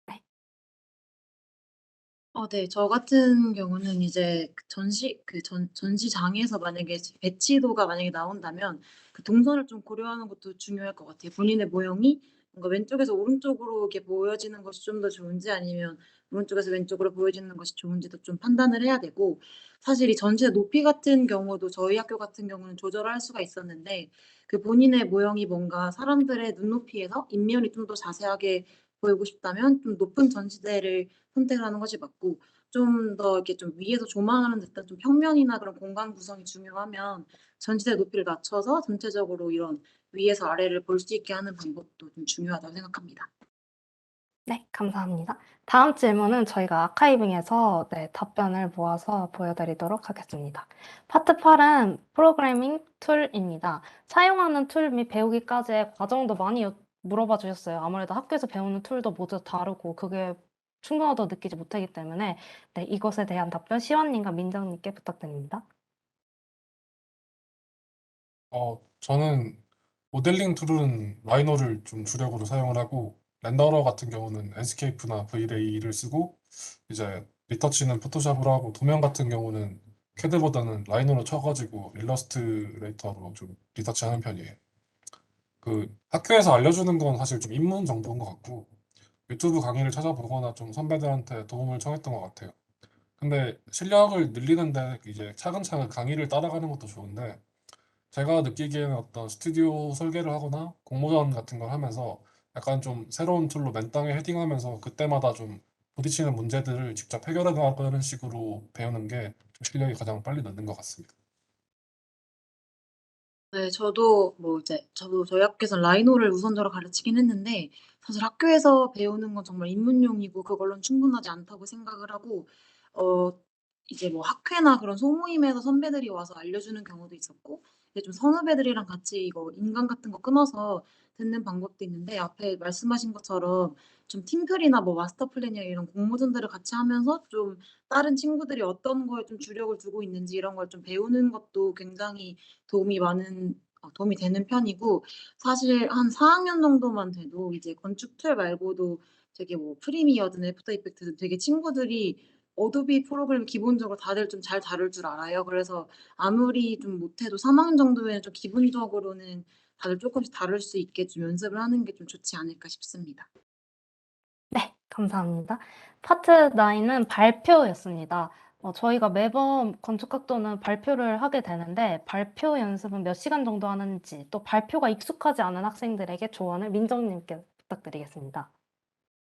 네. 저 같은 경우는 이제 그 전시장에서 만약에 배치도가 만약에 나온다면 그 동선을 좀 고려하는 것도 중요할 것 같아요. 본인의 모형이 뭔가 왼쪽에서 오른쪽으로 이렇게 보여지는 것이 좀 더 좋은지 아니면 오른쪽에서 왼쪽으로 보여지는 것이 좋은지도 좀 판단을 해야 되고 사실 이 전시의 높이 같은 경우도 저희 학교 같은 경우는 조절할 수가 있었는데 그 본인의 모형이 뭔가 사람들의 눈높이에서 인면이 좀 더 자세하게 보이고 싶다면 좀 높은 전시대를 선택을 하는 것이 맞고 좀 더 이렇게 좀 위에서 조망하는 듯한 좀 평면이나 그런 공간 구성이 중요하면 전시대 높이를 낮춰서 전체적으로 이런 위에서 아래를 볼 수 있게 하는 방법도 좀 중요하다고 생각합니다. 네, 감사합니다. 다음 질문은 저희가 아카이빙에서 답변을 모아서 보여드리도록 하겠습니다. 파트 8은 프로그래밍 툴입니다. 사용하는 툴 및 배우기까지의 과정도 많이 물어봐 주셨어요. 아무래도 학교에서 배우는 툴도 모두 다르고 그게 충분하다고 느끼지 못하기 때문에 이것에 대한 답변 시원님과 민정님께 부탁드립니다. 저는 모델링 툴은 라이노를 좀 주력으로 사용을 하고 렌더러 같은 경우는 enscape나 V-Ray를 쓰고 이제 리터치는 포토샵으로 하고 도면 같은 경우는 캐드보다는 라이노로 쳐가지고 일러스트레이터로 좀 리터치하는 편이에요. 그 학교에서 알려주는 건 사실 좀 입문 정도인 것 같고 유튜브 강의를 찾아보거나 좀 선배들한테 도움을 청했던 것 같아요. 근데 실력을 늘리는데 이제 차근차근 강의를 따라가는 것도 좋은데 제가 느끼기에는 어떤 스튜디오 설계를 하거나 공모전 같은 걸 하면서 약간 좀 새로운 툴로 맨땅에 헤딩하면서 그때마다 좀 부딪히는 문제들을 직접 해결해 나가는 식으로 배우는 게 좀 실력이 가장 빨리 느는 것 같습니다. 네. 저도 저희 학교에서 라이노를 우선적으로 가르치긴 했는데 사실 학교에서 배우는 건 정말 입문용이고 그걸로는 충분하지 않다고 생각을 하고 어 이제 뭐 학회나 그런 소모임에서 선배들이 와서 알려주는 경우도 있었고 이제 좀 선후배들이랑 같이 이거 인강 같은 거 끊어서 듣는 방법도 있는데 앞에 말씀하신 것처럼 좀 팀플이나 뭐 마스터 플랜이나 이런 공모전들을 같이 하면서 좀 다른 친구들이 어떤 거에 좀 주력을 두고 있는지 이런 걸 좀 배우는 것도 굉장히 도움이 되는 편이고 사실 한 4 학년 정도만 돼도 이제 건축 툴 말고도 되게 뭐 프리미어든 애프터 이펙트든 되게 친구들이 어도비 프로그램 기본적으로 다들 좀 잘 다룰 줄 알아요. 그래서 아무리 좀 못해도 3 학년 정도에는 좀 기본적으로는 다들 쪼끔씩 다룰 수 있게 좀 연습을 하는 게 좀 좋지 않을까 싶습니다. 네, 감사합니다. 파트 9은 발표였습니다. 저희가 매번 건축학도는 발표를 하게 되는데 발표 연습은 몇 시간 정도 하는지 또 발표가 익숙하지 않은 학생들에게 조언을 민정님께 부탁드리겠습니다.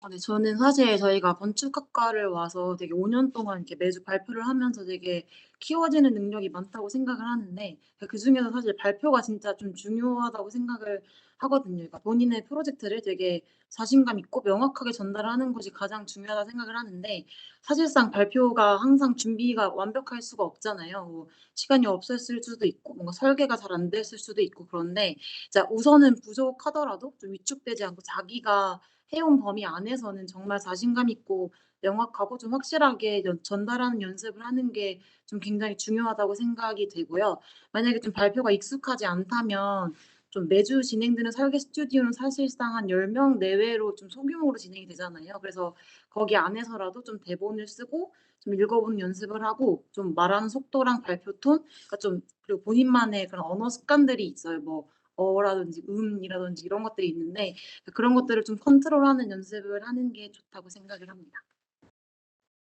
네. 저는 사실 저희가 건축학과를 와서 되게 5년 동안 이렇게 매주 발표를 하면서 되게 키워지는 능력이 많다고 생각을 하는데 그중에서 사실 발표가 진짜 좀 중요하다고 생각을 하거든요. 그러니까 본인의 프로젝트를 되게 자신감 있고 명확하게 전달하는 것이 가장 중요하다고 생각을 하는데 사실상 발표가 항상 준비가 완벽할 수가 없잖아요. 뭐 시간이 없었을 수도 있고 뭔가 설계가 잘 안 됐을 수도 있고 그런데 자 우선은 부족하더라도 좀 위축되지 않고 자기가 해온 범위 안에서는 정말 자신감 있고 명확하고 좀 확실하게 전달하는 연습을 하는 게 좀 굉장히 중요하다고 생각이 되고요. 만약에 좀 발표가 익숙하지 않다면 좀 매주 진행되는 설계 스튜디오는 사실상 한 10명 내외로 좀 소규모로 진행이 되잖아요. 그래서 거기 안에서라도 좀 대본을 쓰고 좀 읽어보는 연습을 하고 좀 말하는 속도랑 발표 톤 그러니까 좀 그리고 본인만의 그런 언어 습관들이 있어요. 뭐 어라든지 음이라든지 이런 것들이 있는데 그런 것들을 좀 컨트롤하는 연습을 하는 게 좋다고 생각을 합니다.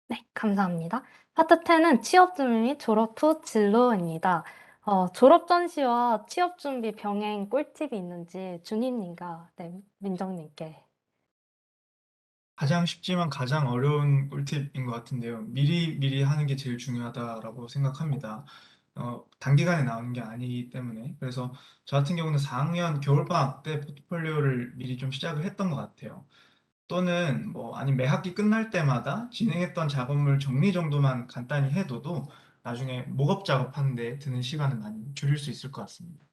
네, 감사합니다. 파트 10은 취업 준비 및 졸업 후 진로입니다. 졸업 전시와 취업 준비 병행 꿀팁이 있는지 준희님과 민정님께. 가장 쉽지만 가장 어려운 꿀팁인 것 같은데요. 미리 하는 게 제일 중요하다라고 생각합니다. 단기간에 나오는 게 아니기 때문에. 그래서 저 같은 경우는 4학년 겨울방학 때 포트폴리오를 미리 좀 시작을 했던 것 같아요. 또는 뭐 아니면 매 학기 끝날 때마다 진행했던 작업물 정리 정도만 간단히 해둬도 나중에 목업 작업하는 데 드는 시간을 많이 줄일 수 있을 것 같습니다.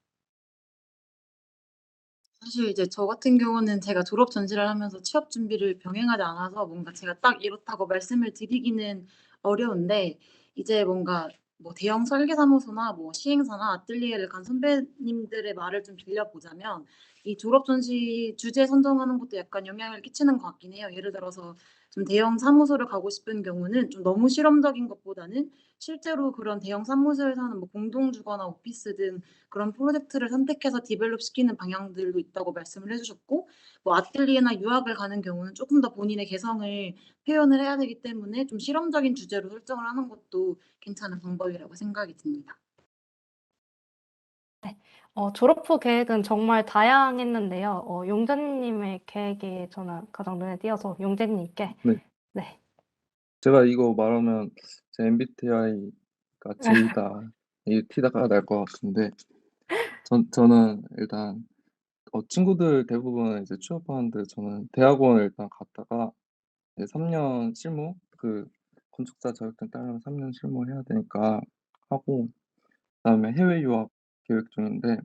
사실 이제 저 같은 경우는 제가 졸업 전시를 하면서 취업 준비를 병행하지 않아서 뭔가 제가 딱 이렇다고 말씀을 드리기는 어려운데 이제 뭔가 뭐 대형 설계사무소나 뭐 시행사나 아뜰리에를 간 선배님들의 말을 좀 빌려보자면 이 졸업 전시 주제 선정하는 것도 약간 영향을 끼치는 것 같긴 해요. 예를 들어서 좀 대형 사무소를 가고 싶은 경우는 좀 너무 실험적인 것보다는 실제로 그런 대형 사무소에서는 뭐 공동 주거나 오피스 등 그런 프로젝트를 선택해서 디벨롭 시키는 방향들도 있다고 말씀을 해 주셨고 뭐 아뜰리에나 유학을 가는 경우는 쪼끔 더 본인의 개성을 표현을 해야 되기 때문에 좀 실험적인 주제로 설정을 하는 것도 괜찮은 방법이라고 생각이 듭니다. 네. 졸업 후 계획은 정말 다양했는데요. 용재님의 계획이 저는 가장 눈에 띄어서 용재님께. 네. 네. 제가 이거 말하면 제 MBTI가 J다 이 티가 날 것 같은데 저는 일단 친구들 대부분 이제 취업하는데 저는 대학원을 일단 갔다가 이제 3년 실무 건축사 자격증 따려면 3년 실무해야 되니까 하고 그다음에 해외 유학 계획 중인데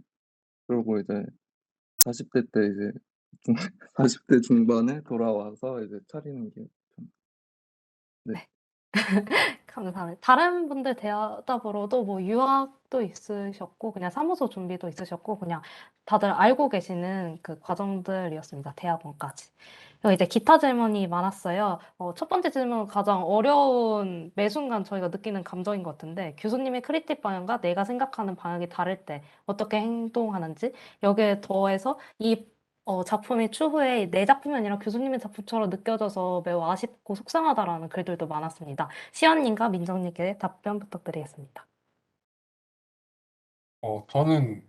그러고 이제 40대 때 이제 중 40대 중반에 돌아와서 이제 차리는 게 좀 네. 네. 감사합니다. 다른 분들 대답으로도 뭐 유학도 있으셨고 그냥 사무소 준비도 있으셨고 그냥 다들 알고 계시는 그 과정들이었습니다. 대학원까지. 그리고 이제 기타 질문이 많았어요. 첫 번째 질문은 가장 어려운 매 순간 저희가 느끼는 감정인 것 같은데 교수님의 크리틱 방향과 내가 생각하는 방향이 다를 때 어떻게 행동하는지 여기에 더해서 이 작품이 추후에 내 작품이 아니라 교수님의 작품처럼 느껴져서 매우 아쉽고 속상하다라는 글들도 많았습니다. 시연님과 민정님께 답변 부탁드리겠습니다. 저는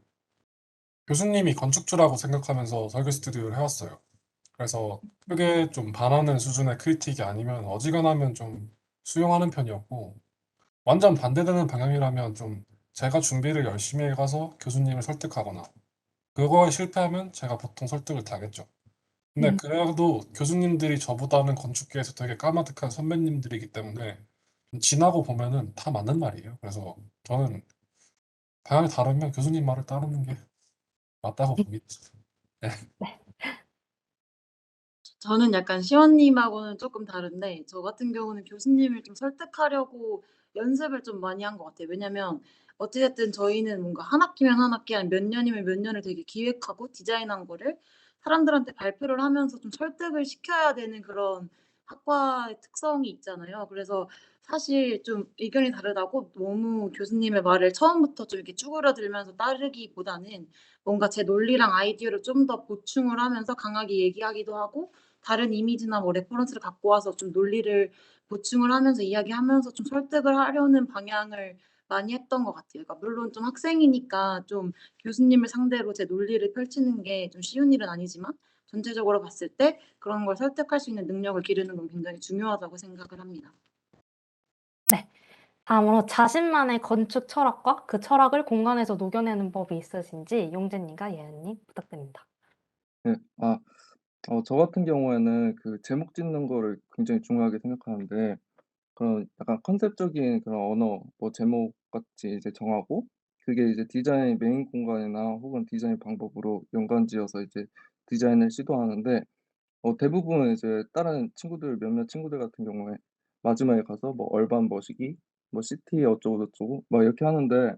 교수님이 건축주라고 생각하면서 설계 스튜디오를 해왔어요. 그래서 크게 좀 반하는 수준의 크리틱이 아니면 어지간하면 좀 수용하는 편이었고 완전 반대되는 방향이라면 좀 제가 준비를 열심히 해가서 교수님을 설득하거나 그거에 실패하면 제가 보통 설득을 당했죠. 근데 그래도 교수님들이 저보다는 건축계에서 되게 까마득한 선배님들이기 때문에 좀 지나고 보면은 다 맞는 말이에요. 그래서 저는 방향이 다르면 교수님 말을 따르는 게 맞다고 봅니다. 저는 약간 시원님하고는 조금 다른데 저 같은 경우는 교수님을 좀 설득하려고 연습을 좀 많이 한 것 같아요. 왜냐면 어찌 됐든 저희는 뭔가 한 학기면 한 학기, 한 몇 년이면 몇 년을 되게 기획하고 디자인한 거를 사람들한테 발표를 하면서 좀 설득을 시켜야 되는 그런 학과의 특성이 있잖아요. 그래서 사실 좀 의견이 다르다고 너무 교수님의 말을 처음부터 좀 이렇게 쭈그러들면서 따르기보다는 뭔가 제 논리랑 아이디어를 좀 더 보충을 하면서 강하게 얘기하기도 하고 다른 이미지나 뭐 레퍼런스를 갖고 와서 좀 논리를 보충을 하면서 이야기하면서 좀 설득을 하려는 방향을 많이 했던 것 같아요. 그러니까 물론 좀 학생이니까 좀 교수님을 상대로 제 논리를 펼치는 게 좀 쉬운 일은 아니지만 전체적으로 봤을 때 그런 걸 설득할 수 있는 능력을 기르는 건 굉장히 중요하다고 생각을 합니다. 네. 다음으로 자신만의 건축 철학과 그 철학을 공간에서 녹여내는 법이 있으신지 용재님과 예은님 부탁드립니다. 네. 저 같은 경우에는 그 제목 짓는 거를 굉장히 중요하게 생각하는데 그런 약간 컨셉적인 그런 언어 뭐 제목 같이 이제 정하고 그게 이제 디자인 메인 공간이나 혹은 디자인 방법으로 연관지어서 이제 디자인을 시도하는데 대부분 이제 다른 친구들 몇몇 친구들 같은 경우에 마지막에 가서 뭐 얼반 머시기 뭐 시티 어쩌고 저쩌고 막 이렇게 하는데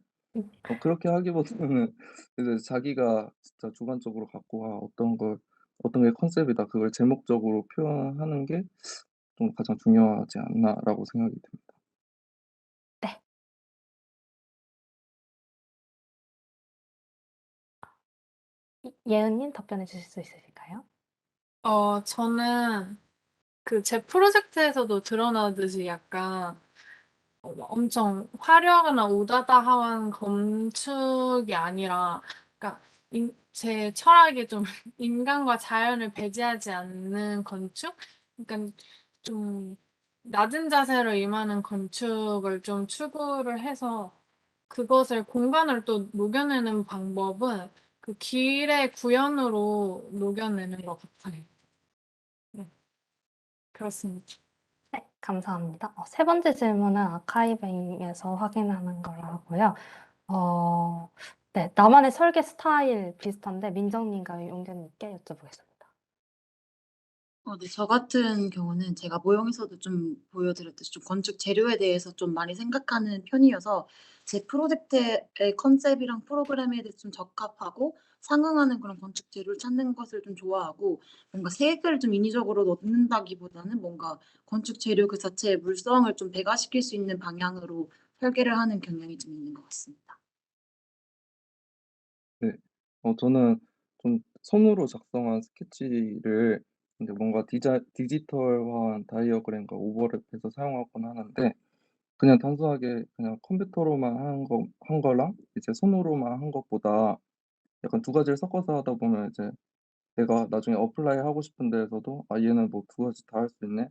그렇게 하기보다는 이제 자기가 진짜 주관적으로 갖고 와 어떤 게 컨셉이다 그걸 제목적으로 표현하는 게 좀 가장 중요하지 않나라고 생각이 듭니다. 네. 예은님 답변해 주실 수 있으실까요? 저는 제 프로젝트에서도 드러나듯이 약간 엄청 화려하거나 우다다한 건축이 아니라, 그러니까 제 철학이 좀 인간과 자연을 배제하지 않는 건축? 그러니까 좀 낮은 자세로 임하는 건축을 좀 추구를 해서 그것을 공간을 또 녹여내는 방법은 그 길의 구현으로 녹여내는 것 같아요. 네, 그렇습니다. 네, 감사합니다. 세 번째 질문은 아카이빙에서 확인하는 걸로 하고요. 네, 나만의 설계 스타일 비슷한데 민정님과 용재님께 여쭤보겠습니다. 네. 저 같은 경우는 제가 모형에서도 좀 보여드렸듯이 좀 건축 재료에 대해서 좀 많이 생각하는 편이어서 제 프로젝트의 컨셉이랑 프로그램에 대해서 좀 적합하고 상응하는 그런 건축 재료를 찾는 것을 좀 좋아하고 뭔가 색을 좀 인위적으로 넣는다기보다는 뭔가 건축 재료 그 자체의 물성을 좀 배가시킬 수 있는 방향으로 설계를 하는 경향이 좀 있는 것 같습니다. 네. 저는 좀 손으로 작성한 스케치를 이제 뭔가 디지털화한 다이어그램과 오버랩해서 사용하곤 하는데 그냥 단순하게 그냥 컴퓨터로만 한 거랑 이제 손으로만 한 것보다 약간 두 가지를 섞어서 하다 보면 이제 내가 나중에 어플라이 하고 싶은 데에서도 '아 얘는 뭐 두 가지 다 할 수 있네.'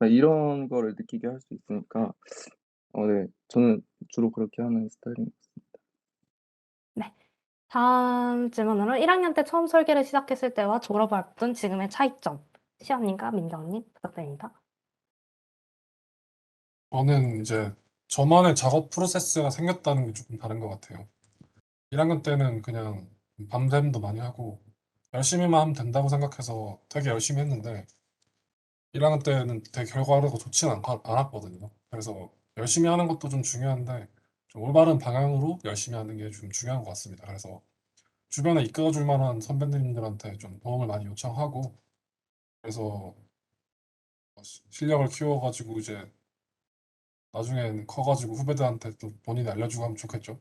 이런 거를 느끼게 할 수 있으니까 네. 저는 주로 그렇게 하는 스타일인 것 같습니다. 네. 다음 질문으로 1학년 때 처음 설계를 시작했을 때와 졸업을 앞둔 지금의 차이점. 시연님과 민정님 부탁드립니다. 저는 이제 저만의 작업 프로세스가 생겼다는 게 조금 다른 것 같아요. 1학년 때는 그냥 밤샘도 많이 하고 열심히만 하면 된다고 생각해서 되게 열심히 했는데 1학년 때는 되게 결과가 좋진 않았거든요. 그래서 열심히 하는 것도 좀 중요한데 좀 올바른 방향으로 열심히 하는 게 좀 중요한 것 같습니다. 그래서 주변에 이끌어줄 만한 선배님들한테 좀 도움을 많이 요청하고 그래서 실력을 키워가지고 이제 나중엔 커가지고 후배들한테 또 본인이 알려주고 하면 좋겠죠.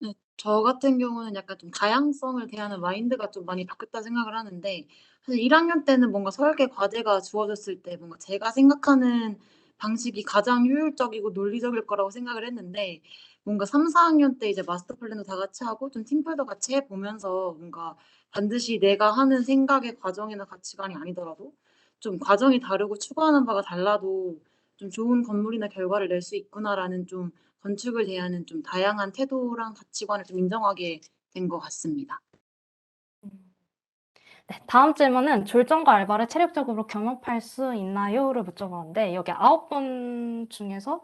네. 저 같은 경우는 약간 좀 다양성을 대하는 마인드가 좀 많이 바뀌었다 생각을 하는데 사실 1 학년 때는 뭔가 설계 과제가 주어졌을 때 뭔가 제가 생각하는 방식이 가장 효율적이고 논리적일 거라고 생각을 했는데 뭔가 3-4 학년 때 이제 마스터 플랜도 다 같이 하고 좀 팀플도 같이 해 보면서 뭔가 반드시 내가 하는 생각의 과정이나 가치관이 아니더라도 좀 과정이 다르고 추구하는 바가 달라도 좀 '좋은 건물이나 결과를 낼 수 있구나.'라는 좀 건축을 대하는 좀 다양한 태도랑 가치관을 좀 인정하게 된 것 같습니다. 네, 다음 질문은 졸전과 알바를 체력적으로 경험할 수 있나요?를 묻어보는데 여기 9분 중에서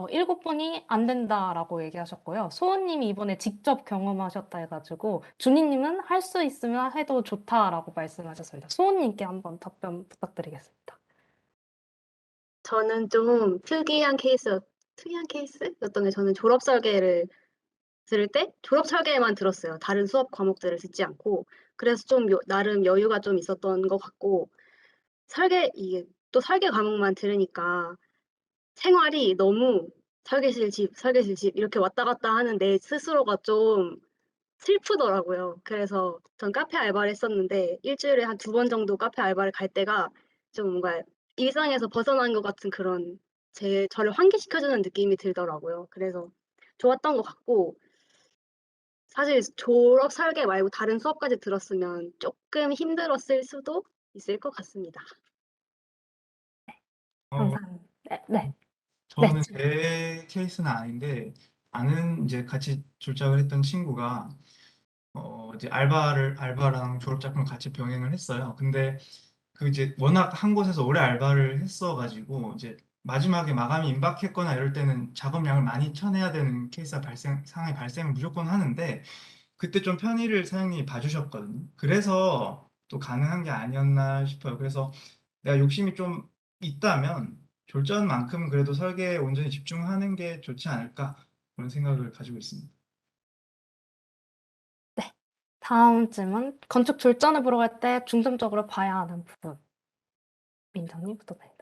7분이 안 된다라고 얘기하셨고요. 소은님이 이번에 직접 경험하셨다 해가지고 준희님은 할 수 있으면 해도 좋다라고 말씀하셨습니다. 소은님께 한번 답변 부탁드리겠습니다. 저는 좀 특이한 케이스였던 게 저는 졸업 설계를 들을 때 졸업 설계만 들었어요. 다른 수업 과목들을 듣지 않고. 그래서 좀 나름 여유가 좀 있었던 것 같고 이게 또 설계 과목만 들으니까 생활이 너무 설계실 집 이렇게 왔다 갔다 하는 내 스스로가 좀 슬프더라고요. 그래서 전 카페 알바를 했었는데 일주일에 한 2번 정도 카페 알바를 갈 때가 좀 뭔가 일상에서 벗어난 것 같은 그런 저를 환기시켜주는 느낌이 들더라고요. 그래서 좋았던 것 같고 사실 졸업 설계 말고 다른 수업까지 들었으면 조금 힘들었을 수도 있을 것 같습니다. 어, 감사합니다. 네. 저는 제 케이스는 아닌데 아는 이제 같이 졸작을 했던 친구가 이제 알바랑 졸업 작품을 같이 병행을 했어요. 근데 그 이제 워낙 한 곳에서 오래 알바를 했어가지고 이제 마지막에 마감이 임박했거나 이럴 때는 작업량을 많이 쳐내야 되는 케이스가 상황이 발생을 무조건 하는데 그때 좀 편의를 사장님이 봐주셨거든요. 그래서 또 가능한 게 아니었나 싶어요. 그래서 내가 욕심이 좀 있다면 졸전만큼 그래도 설계에 온전히 집중하는 게 좋지 않을까 그런 생각을 가지고 있습니다. 다음 질문. 건축 졸전을 보러 갈 때 중점적으로 봐야 하는 부분. 민정님 부탁드립니다.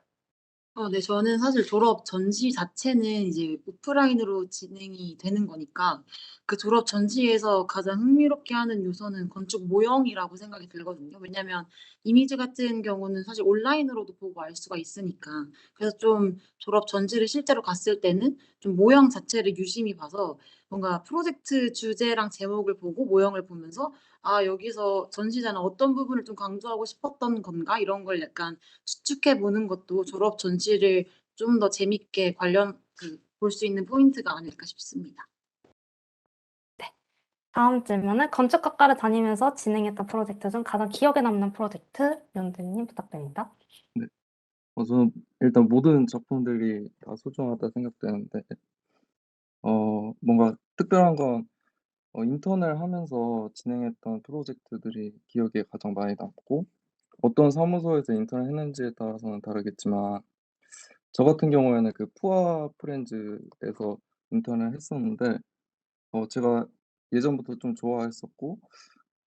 네, 저는 사실 졸업 전시 자체는 이제 오프라인으로 진행이 되는 거니까 그 졸업 전시에서 가장 흥미롭게 하는 요소는 건축 모형이라고 생각이 들거든요. 왜냐면 이미지 같은 경우는 사실 온라인으로도 보고 알 수가 있으니까. 그래서 좀 졸업 전시를 실제로 갔을 때는 좀 모형 자체를 유심히 봐서 뭔가 프로젝트 주제랑 제목을 보고 모형을 보면서 아, 여기서 전시자는 어떤 부분을 좀 강조하고 싶었던 건가? 이런 걸 약간 추측해 보는 것도 졸업 전시를 좀 더 재밌게 볼 수 있는 포인트가 아닐까 싶습니다. 다음 질문은 건축학과를 다니면서 진행했던 프로젝트 중 가장 기억에 남는 프로젝트 연대님 부탁드립니다. 네. 저는 일단 모든 작품들이 다 소중하다 생각되는데 뭔가 특별한 건 인턴을 하면서 진행했던 프로젝트들이 기억에 가장 많이 남고 어떤 사무소에서 인턴을 했는지에 따라서는 다르겠지만 저 같은 경우에는 그 푸아 프렌즈에서 인턴을 했었는데 제가 예전부터 좀 좋아했었고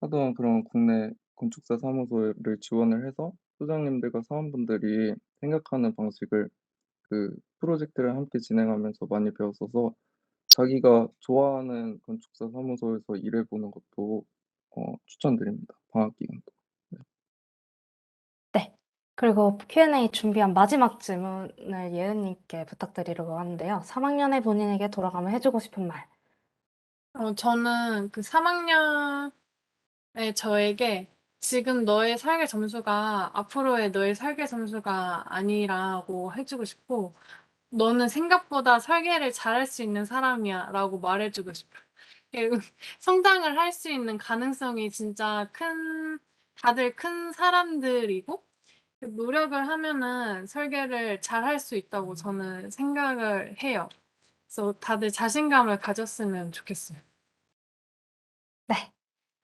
하던 그런 국내 건축사 사무소를 지원을 해서 소장님들과 사원분들이 생각하는 방식을 그 프로젝트를 함께 진행하면서 많이 배웠어서 자기가 좋아하는 건축사 사무소에서 일해보는 것도 추천드립니다. 방학 기간도. 네. 그리고 Q&A 준비한 마지막 질문을 예은님께 부탁드리려고 하는데요. 3학년의 본인에게 돌아가면 해주고 싶은 말. 저는 그 3학년의 저에게 지금 너의 설계 점수가 앞으로의 너의 설계 점수가 아니라고 해주고 싶고, 너는 생각보다 설계를 잘할 수 있는 사람이야 라고 말해주고 싶어요. 성장을 할 수 있는 가능성이 진짜 다들 큰 사람들이고, 노력을 하면은 설계를 잘할 수 있다고 저는 생각을 해요. 그래서 다들 자신감을 가졌으면 좋겠어요. 네.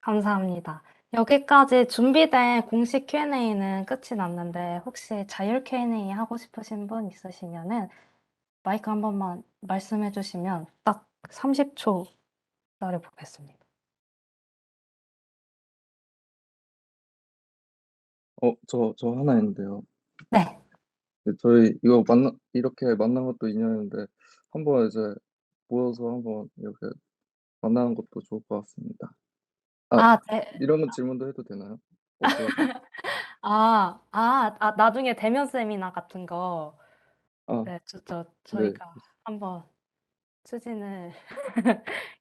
감사합니다. 여기까지 준비된 공식 Q&A는 끝이 났는데 혹시 자율 Q&A 하고 싶으신 분 있으시면은 마이크 한 번만 말씀해 주시면 딱 30초 기다려보겠습니다. 저 하나 있는데요. 네. 저희 이거 이렇게 만난 것도 인연인데 한번 이제 모여서 한번 이렇게 만나는 것도 좋을 것 같습니다. 네. 이런 질문도 해도 되나요? 어떠세요? 나중에 대면 세미나 같은 거. 아, 네, 네. 저희가 한번 추진을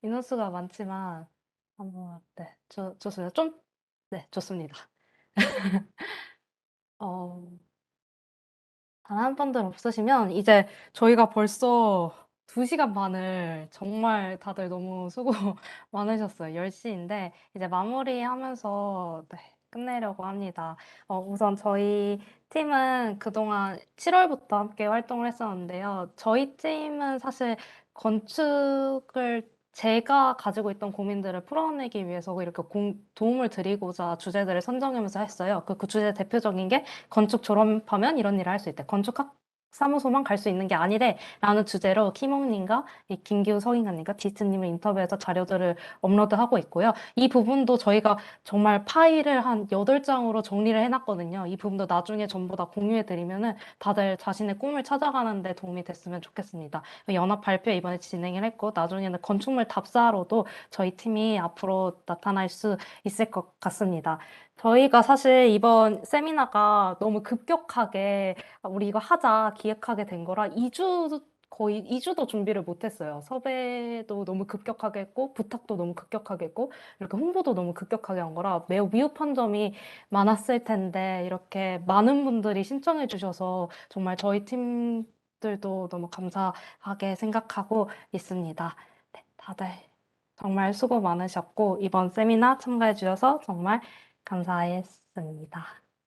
인원수가 많지만 한번 네, 좋습니다. 네, 좋습니다. 다른 분들 없으시면 이제 저희가 벌써 2시간 반을 정말 다들 너무 수고 많으셨어요. 10시인데 이제 마무리하면서 네, 끝내려고 합니다. 우선 저희 팀은 그동안 7월부터 함께 활동을 했었는데요. 저희 팀은 사실 건축을 제가 가지고 있던 고민들을 풀어내기 위해서 이렇게 도움을 드리고자 주제들을 선정하면서 했어요. 그 주제 대표적인 게 건축 졸업하면 이런 일을 할 수 있대. 건축학 사무소만 갈 수 있는 게 아니래. 라는 주제로 키몽님과 이 김기우 서인관님과 디스님을 인터뷰해서 자료들을 업로드하고 있고요. 이 부분도 저희가 정말 파일을 한 8장으로 정리를 해놨거든요. 이 부분도 나중에 전부 다 공유해드리면은 다들 자신의 꿈을 찾아가는 데 도움이 됐으면 좋겠습니다. 연합 발표 이번에 진행을 했고, 나중에는 건축물 답사로도 저희 팀이 앞으로 나타날 수 있을 것 같습니다. 저희가 사실 이번 세미나가 너무 급격하게 우리 이거 하자 기획하게 된 거라 거의 2주도 준비를 못했어요. 섭외도 너무 급격하게 했고, 부탁도 너무 급격하게 했고, 이렇게 홍보도 너무 급격하게 한 거라 매우 미흡한 점이 많았을 텐데, 이렇게 많은 분들이 신청해 주셔서 정말 저희 팀들도 너무 감사하게 생각하고 있습니다. 네, 다들 정말 수고 많으셨고, 이번 세미나 참가해 주셔서 정말 감사했습니다.